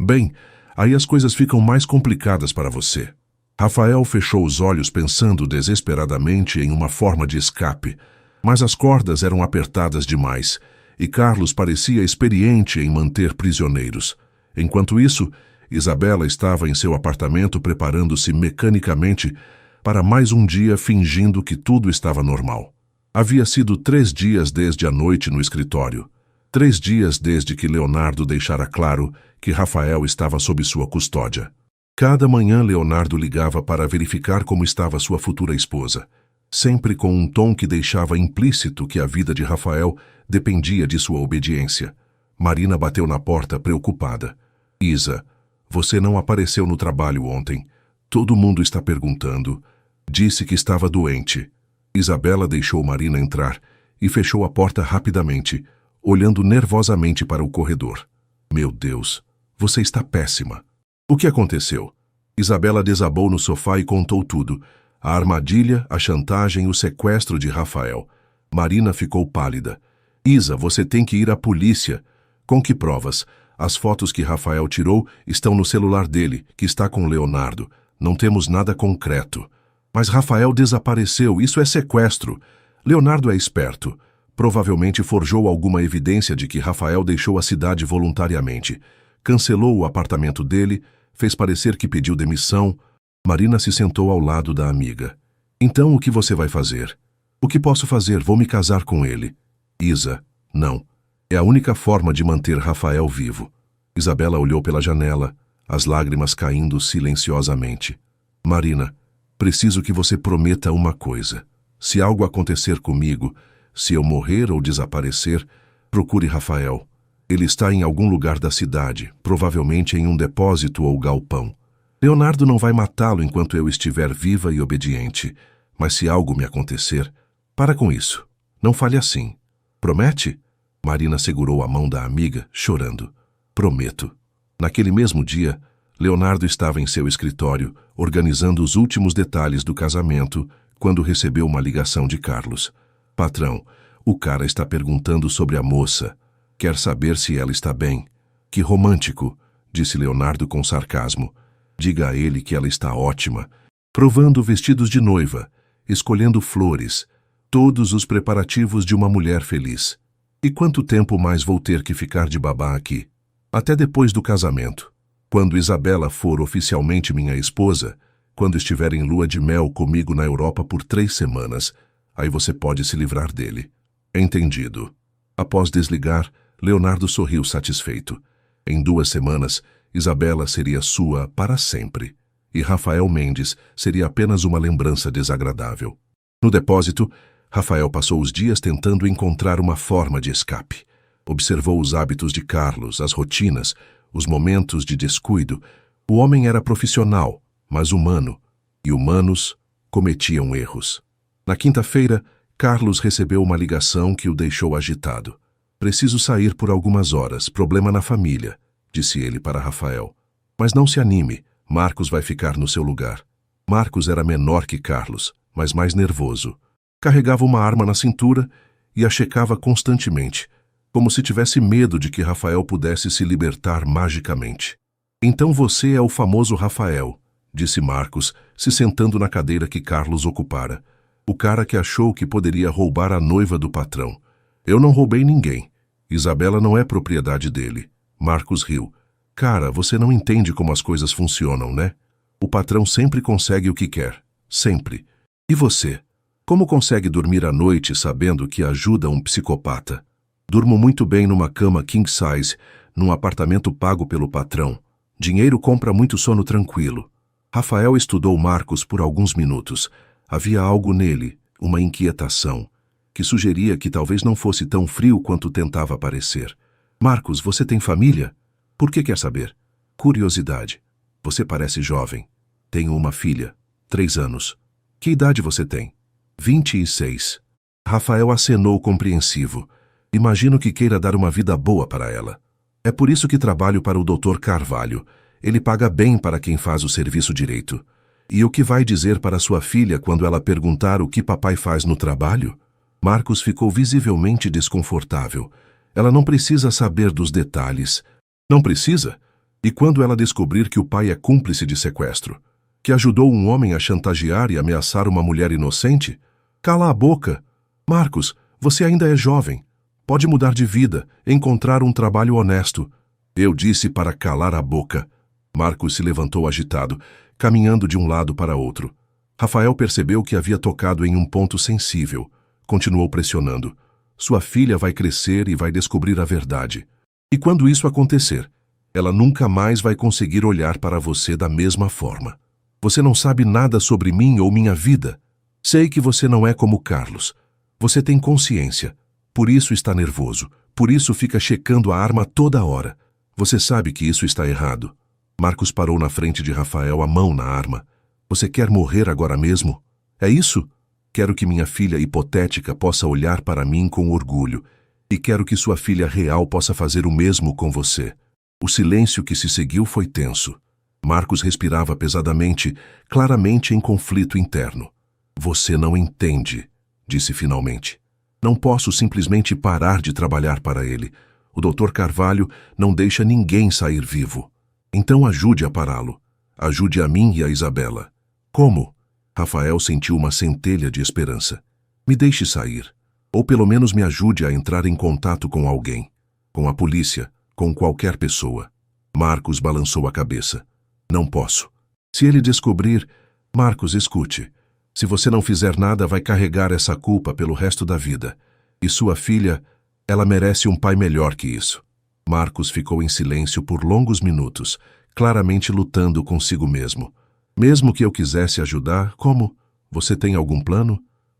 "Bem, aí as coisas ficam mais complicadas para você." Rafael fechou os olhos pensando desesperadamente em uma forma de escape, mas as cordas eram apertadas demais, e Carlos parecia experiente em manter prisioneiros. Enquanto isso, Isabela estava em seu apartamento preparando-se mecanicamente para mais um dia fingindo que tudo estava normal. Havia sido 3 dias desde a noite no escritório. 3 dias desde que Leonardo deixara claro que Rafael estava sob sua custódia. Cada manhã Leonardo ligava para verificar como estava sua futura esposa, sempre com um tom que deixava implícito que a vida de Rafael dependia de sua obediência. Marina bateu na porta preocupada. "Isa, você não apareceu no trabalho ontem. Todo mundo está perguntando." "Disse que estava doente." Isabela deixou Marina entrar e fechou a porta rapidamente, olhando nervosamente para o corredor. "Meu Deus, você está péssima." "O que aconteceu?" Isabela desabou no sofá e contou tudo. A armadilha, a chantagem, o sequestro de Rafael. Marina ficou pálida. "Isa, você tem que ir à polícia." "Com que provas?" "As fotos que Rafael tirou estão no celular dele, que está com Leonardo. Não temos nada concreto." "Mas Rafael desapareceu, isso é sequestro." "Leonardo é esperto. Provavelmente forjou alguma evidência de que Rafael deixou a cidade voluntariamente. Cancelou o apartamento dele, fez parecer que pediu demissão." Marina se sentou ao lado da amiga. "Então o que você vai fazer?" "O que posso fazer? Vou me casar com ele." "Isa, não. É a única forma de manter Rafael vivo." Isabela olhou pela janela, as lágrimas caindo silenciosamente. "Marina, preciso que você prometa uma coisa. Se algo acontecer comigo, se eu morrer ou desaparecer, procure Rafael. Ele está em algum lugar da cidade, provavelmente em um depósito ou galpão. Leonardo não vai matá-lo enquanto eu estiver viva e obediente, mas se algo me acontecer, para com isso. Não fale assim. Promete?" Marina segurou a mão da amiga, chorando. "Prometo." Naquele mesmo dia, Leonardo estava em seu escritório, organizando os últimos detalhes do casamento, quando recebeu uma ligação de Carlos. "Patrão, o cara está perguntando sobre a moça. Quer saber se ela está bem." "Que romântico", disse Leonardo com sarcasmo. "Diga a ele que ela está ótima, provando vestidos de noiva, escolhendo flores, todos os preparativos de uma mulher feliz. E quanto tempo mais vou ter que ficar de babá aqui?" "Até depois do casamento. Quando Isabela for oficialmente minha esposa, quando estiver em lua de mel comigo na Europa por 3 semanas, aí você pode se livrar dele." "Entendido." Após desligar, Leonardo sorriu satisfeito. Em 2 semanas, Isabela seria sua para sempre, e Rafael Mendes seria apenas uma lembrança desagradável. No depósito, Rafael passou os dias tentando encontrar uma forma de escape. Observou os hábitos de Carlos, as rotinas, os momentos de descuido, O homem era profissional, mas humano, e humanos cometiam erros. Na quinta-feira, Carlos recebeu uma ligação que o deixou agitado. Preciso sair por algumas horas, problema na família, disse ele para Rafael. Mas não se anime, Marcos vai ficar no seu lugar. Marcos era menor que Carlos, mas mais nervoso. Carregava uma arma na cintura e a checava constantemente, como se tivesse medo de que Rafael pudesse se libertar magicamente. Então você é o famoso Rafael, disse Marcos, se sentando na cadeira que Carlos ocupara. O cara que achou que poderia roubar a noiva do patrão. Eu não roubei ninguém. Isabela não é propriedade dele. Marcos riu. Cara, você não entende como as coisas funcionam, né? O patrão sempre consegue o que quer. Sempre. E você? Como consegue dormir à noite sabendo que ajuda um psicopata? Durmo muito bem numa cama king size, num apartamento pago pelo patrão. Dinheiro compra muito sono tranquilo. Rafael estudou Marcos por alguns minutos. Havia algo nele, uma inquietação, que sugeria que talvez não fosse tão frio quanto tentava parecer. Marcos, você tem família? Por que quer saber? Curiosidade. Você parece jovem. Tenho uma filha, 3 anos. Que idade você tem? 26. Rafael acenou compreensivo. Imagino que queira dar uma vida boa para ela. É por isso que trabalho para o Dr. Carvalho. Ele paga bem para quem faz o serviço direito. E o que vai dizer para sua filha quando ela perguntar o que papai faz no trabalho? Marcos ficou visivelmente desconfortável. Ela não precisa saber dos detalhes. Não precisa? E quando ela descobrir que o pai é cúmplice de sequestro? Que ajudou um homem a chantagear e ameaçar uma mulher inocente? Cala a boca! Marcos, você ainda é jovem. Pode mudar de vida, encontrar um trabalho honesto. Eu disse para calar a boca. Marcos se levantou agitado, caminhando de um lado para outro. Rafael percebeu que havia tocado em um ponto sensível. Continuou pressionando. Sua filha vai crescer e vai descobrir a verdade. E quando isso acontecer, ela nunca mais vai conseguir olhar para você da mesma forma. Você não sabe nada sobre mim ou minha vida. Sei que você não é como Carlos. Você tem consciência. Por isso está nervoso. Por isso fica checando a arma toda hora. Você sabe que isso está errado. Marcos parou na frente de Rafael, a mão na arma. Você quer morrer agora mesmo? É isso? Quero que minha filha hipotética possa olhar para mim com orgulho. E quero que sua filha real possa fazer o mesmo com você. O silêncio que se seguiu foi tenso. Marcos respirava pesadamente, claramente em conflito interno. Você não entende, disse finalmente. Não posso simplesmente parar de trabalhar para ele. O Dr. Carvalho não deixa ninguém sair vivo. Então ajude a pará-lo. Ajude a mim e a Isabela. Como? Rafael sentiu uma centelha de esperança. Me deixe sair. Ou pelo menos me ajude a entrar em contato com alguém. Com a polícia, com qualquer pessoa. Marcos balançou a cabeça. Não posso. Se ele descobrir... Marcos, escute. Se você não fizer nada, vai carregar essa culpa pelo resto da vida. E sua filha, ela merece um pai melhor que isso. Marcos ficou em silêncio por longos minutos, claramente lutando consigo mesmo. Mesmo que eu quisesse ajudar, como? Você tem algum plano?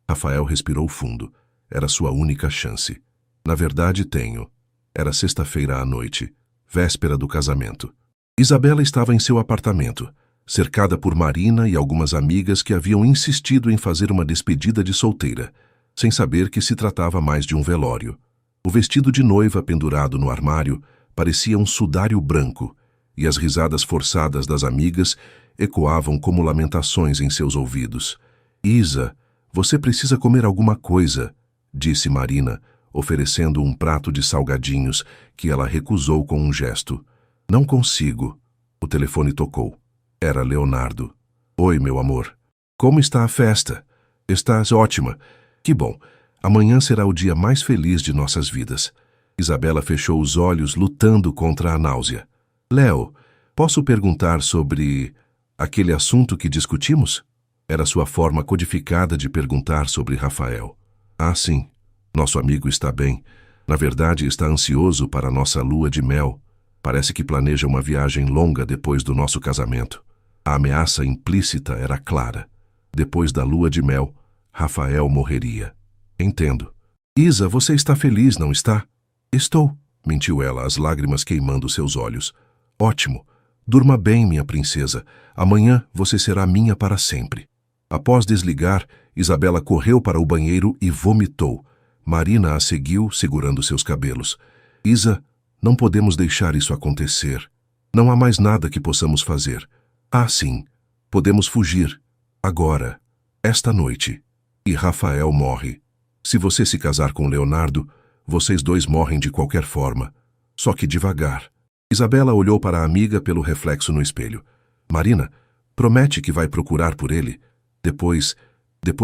Rafael respirou fundo. Era sua única chance. Na verdade, tenho. Era sexta-feira à noite, véspera do casamento. Isabela estava em seu apartamento, cercada por Marina e algumas amigas que haviam insistido em fazer uma despedida de solteira, sem saber que se tratava mais de um velório. O vestido de noiva pendurado no armário parecia um sudário branco, e as risadas forçadas das amigas ecoavam como lamentações em seus ouvidos. Isa, você precisa comer alguma coisa, disse Marina, oferecendo um prato de salgadinhos que ela recusou com um gesto. Não consigo. O telefone tocou. Era Leonardo. Oi, meu amor. Como está a festa? Estás ótima. Que bom. Amanhã será o dia mais feliz de nossas vidas. Isabela fechou os olhos, lutando contra a náusea. Léo, posso perguntar sobre aquele assunto que discutimos? Era sua forma codificada de perguntar sobre Rafael. Ah, sim. Nosso amigo está bem. Na verdade, está ansioso para nossa lua de mel. Parece que planeja uma viagem longa depois do nosso casamento. A ameaça implícita era clara. Depois da lua de mel, Rafael morreria. Entendo. Isa, você está feliz, não está? Estou, mentiu ela, as lágrimas queimando seus olhos. Ótimo. Durma bem, minha princesa. Amanhã você será minha para sempre. Após desligar, Isabela correu para o banheiro e vomitou. Marina a seguiu, segurando seus cabelos. Isa, não podemos deixar isso acontecer. Não há mais nada que possamos fazer. Ah, sim. Podemos fugir. Agora. Esta noite. E Rafael morre. Se você se casar com Leonardo, vocês dois morrem de qualquer forma. Só que devagar. Isabela olhou para a amiga pelo reflexo no espelho. Marina, promete que vai procurar por ele. Depois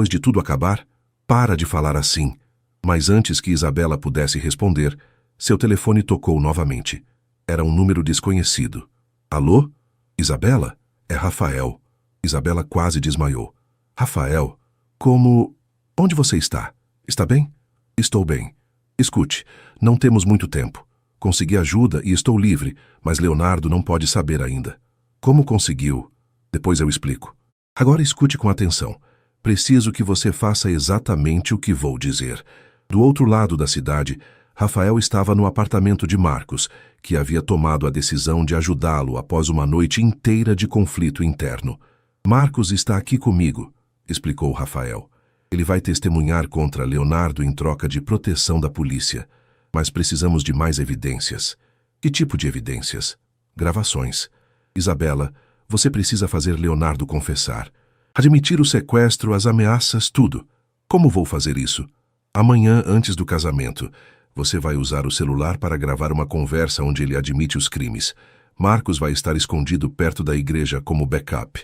de tudo acabar, para de falar assim. Mas antes que Isabela pudesse responder, seu telefone tocou novamente. Era um número desconhecido. Alô? Isabela? É Rafael. Isabela quase desmaiou. Rafael? Como... Onde você está? Está bem? Estou bem. Escute, não temos muito tempo. Consegui ajuda e estou livre, mas Leonardo não pode saber ainda. Como conseguiu? Depois eu explico. Agora escute com atenção. Preciso que você faça exatamente o que vou dizer. Do outro lado da cidade, Rafael estava no apartamento de Marcos, que havia tomado a decisão de ajudá-lo após uma noite inteira de conflito interno. Marcos está aqui comigo, explicou Rafael. Ele vai testemunhar contra Leonardo em troca de proteção da polícia. Mas precisamos de mais evidências. Que tipo de evidências? Gravações. Isabela, você precisa fazer Leonardo confessar. Admitir o sequestro, as ameaças, tudo. Como vou fazer isso? Amanhã, antes do casamento, você vai usar o celular para gravar uma conversa onde ele admite os crimes. Marcos vai estar escondido perto da igreja como backup.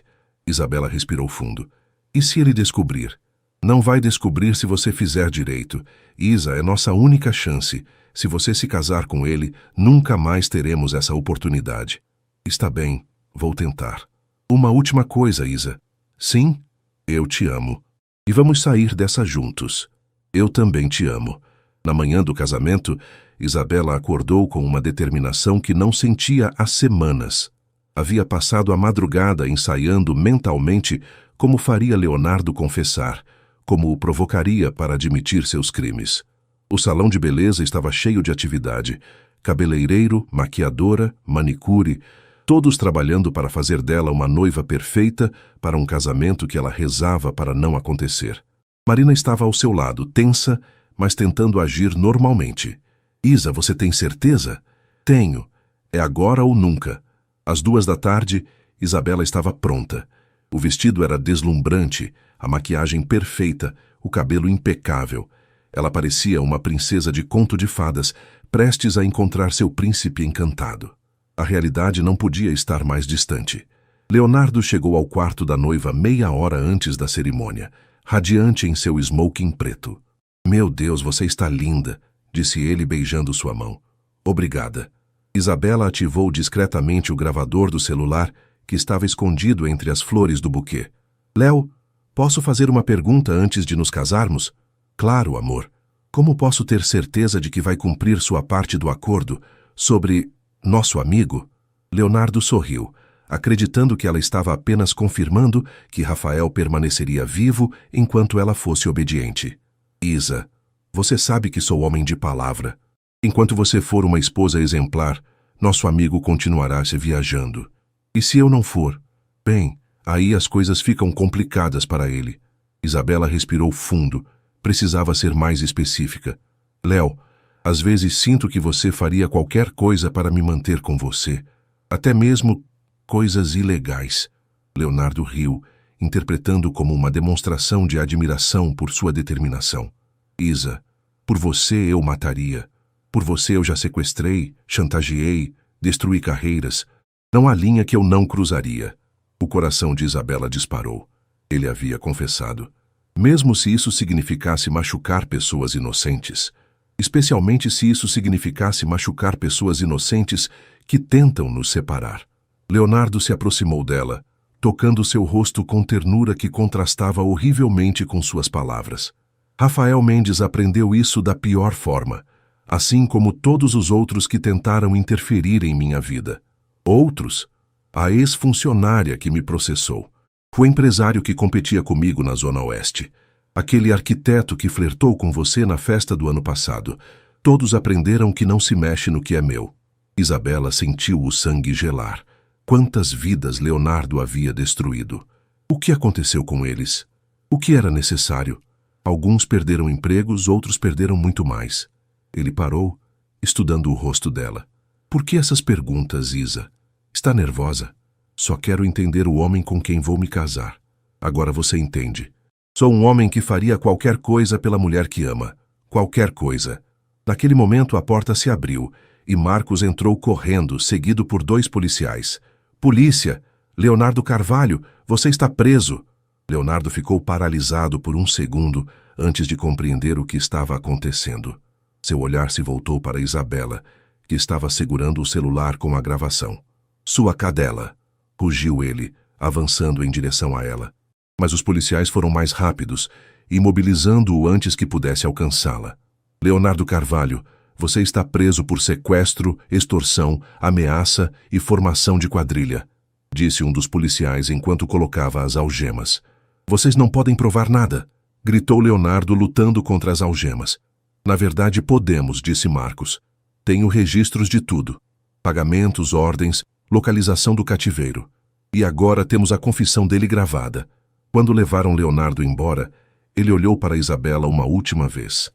Isabela respirou fundo. E se ele descobrir? Não vai descobrir se você fizer direito. Isa, é nossa única chance. Se você se casar com ele, nunca mais teremos essa oportunidade. Está bem, vou tentar. Uma última coisa, Isa. Sim, eu te amo. E vamos sair dessa juntos. Eu também te amo. Na manhã do casamento, Isabela acordou com uma determinação que não sentia há semanas. Havia passado a madrugada ensaiando mentalmente como faria Leonardo confessar, como o provocaria para admitir seus crimes. O salão de beleza estava cheio de atividade. Cabeleireiro, maquiadora, manicure, todos trabalhando para fazer dela uma noiva perfeita para um casamento que ela rezava para não acontecer. Marina estava ao seu lado, tensa, mas tentando agir normalmente. Isa, você tem certeza? Tenho. É agora ou nunca. Às 2 da tarde, Isabela estava pronta. O vestido era deslumbrante, a maquiagem perfeita, o cabelo impecável. Ela parecia uma princesa de conto de fadas, prestes a encontrar seu príncipe encantado. A realidade não podia estar mais distante. Leonardo chegou ao quarto da noiva meia hora antes da cerimônia, radiante em seu smoking preto. Meu Deus, você está linda, disse ele beijando sua mão. Obrigada. Isabela ativou discretamente o gravador do celular que estava escondido entre as flores do buquê. Léo, posso fazer uma pergunta antes de nos casarmos? Claro, amor. Como posso ter certeza de que vai cumprir sua parte do acordo sobre nosso amigo? Leonardo sorriu, acreditando que ela estava apenas confirmando que Rafael permaneceria vivo enquanto ela fosse obediente. Isa, você sabe que sou homem de palavra. Enquanto você for uma esposa exemplar, nosso amigo continuará se viajando. E se eu não for? Bem, aí as coisas ficam complicadas para ele. Isabela respirou fundo. Precisava ser mais específica. Léo, às vezes sinto que você faria qualquer coisa para me manter com você. Até mesmo coisas ilegais. Leonardo riu, interpretando como uma demonstração de admiração por sua determinação. Isa, por você eu mataria. Por você eu já sequestrei, chantageei, destruí carreiras. Não há linha que eu não cruzaria. O coração de Isabela disparou. Ele havia confessado. Mesmo se isso significasse machucar pessoas inocentes. Especialmente se isso significasse machucar pessoas inocentes que tentam nos separar. Leonardo se aproximou dela, tocando seu rosto com ternura que contrastava horrivelmente com suas palavras. Rafael Mendes aprendeu isso da pior forma, assim como todos os outros que tentaram interferir em minha vida. Outros? A ex-funcionária que me processou. O empresário que competia comigo na Zona Oeste. Aquele arquiteto que flertou com você na festa do ano passado. Todos aprenderam que não se mexe no que é meu. Isabela sentiu o sangue gelar. Quantas vidas Leonardo havia destruído? O que aconteceu com eles? O que era necessário? Alguns perderam empregos, outros perderam muito mais. Ele parou, estudando o rosto dela. Por que essas perguntas, Isa? Está nervosa? Só quero entender o homem com quem vou me casar. Agora você entende. Sou um homem que faria qualquer coisa pela mulher que ama. Qualquer coisa. Naquele momento a porta se abriu e Marcos entrou correndo, seguido por 2 policiais. Polícia! Leonardo Carvalho, você está preso! Leonardo ficou paralisado por um segundo antes de compreender o que estava acontecendo. Seu olhar se voltou para Isabela, que estava segurando o celular com a gravação. Sua cadela! Rugiu ele, avançando em direção a ela. Mas os policiais foram mais rápidos, imobilizando-o antes que pudesse alcançá-la. Leonardo Carvalho, você está preso por sequestro, extorsão, ameaça e formação de quadrilha, disse um dos policiais enquanto colocava as algemas. Vocês não podem provar nada, gritou Leonardo lutando contra as algemas. Na verdade podemos, disse Marcos. Tenho registros de tudo. Pagamentos, ordens, localização do cativeiro. E agora temos a confissão dele gravada. Quando levaram Leonardo embora, ele olhou para Isabela uma última vez.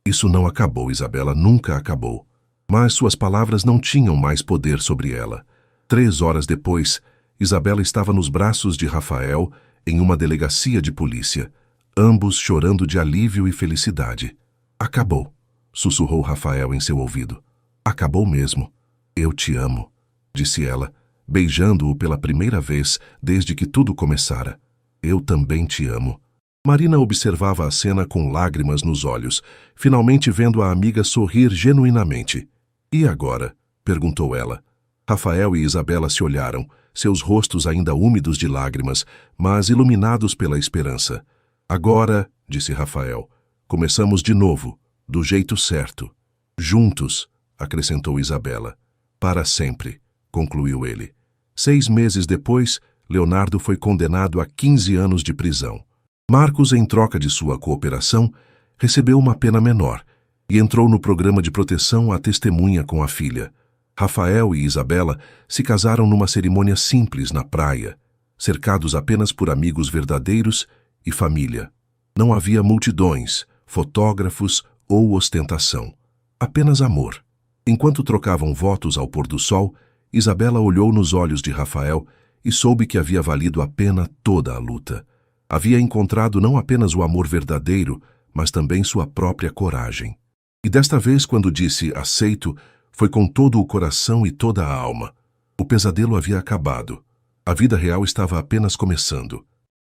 Isso não acabou, Isabela, nunca acabou. Mas suas palavras não tinham mais poder sobre ela. 3 horas depois, Isabela estava nos braços de Rafael em uma delegacia de polícia, ambos chorando de alívio e felicidade. Acabou, sussurrou Rafael em seu ouvido. Acabou mesmo. Eu te amo, disse ela, beijando-o pela primeira vez desde que tudo começara. Eu também te amo. Marina observava a cena com lágrimas nos olhos, finalmente vendo a amiga sorrir genuinamente. E agora? Perguntou ela. Rafael e Isabela se olharam, seus rostos ainda úmidos de lágrimas, mas iluminados pela esperança. Agora, disse Rafael, começamos de novo, do jeito certo. Juntos, acrescentou Isabela. Para sempre, concluiu ele. 6 meses depois, Leonardo foi condenado a 15 anos de prisão. Marcos, em troca de sua cooperação, recebeu uma pena menor e entrou no programa de proteção à testemunha com a filha. Rafael e Isabela se casaram numa cerimônia simples na praia, cercados apenas por amigos verdadeiros e família. Não havia multidões, fotógrafos ou ostentação. Apenas amor. Enquanto trocavam votos ao pôr do sol, Isabela olhou nos olhos de Rafael e soube que havia valido a pena toda a luta. Havia encontrado não apenas o amor verdadeiro, mas também sua própria coragem. E desta vez, quando disse aceito, foi com todo o coração e toda a alma. O pesadelo havia acabado. A vida real estava apenas começando.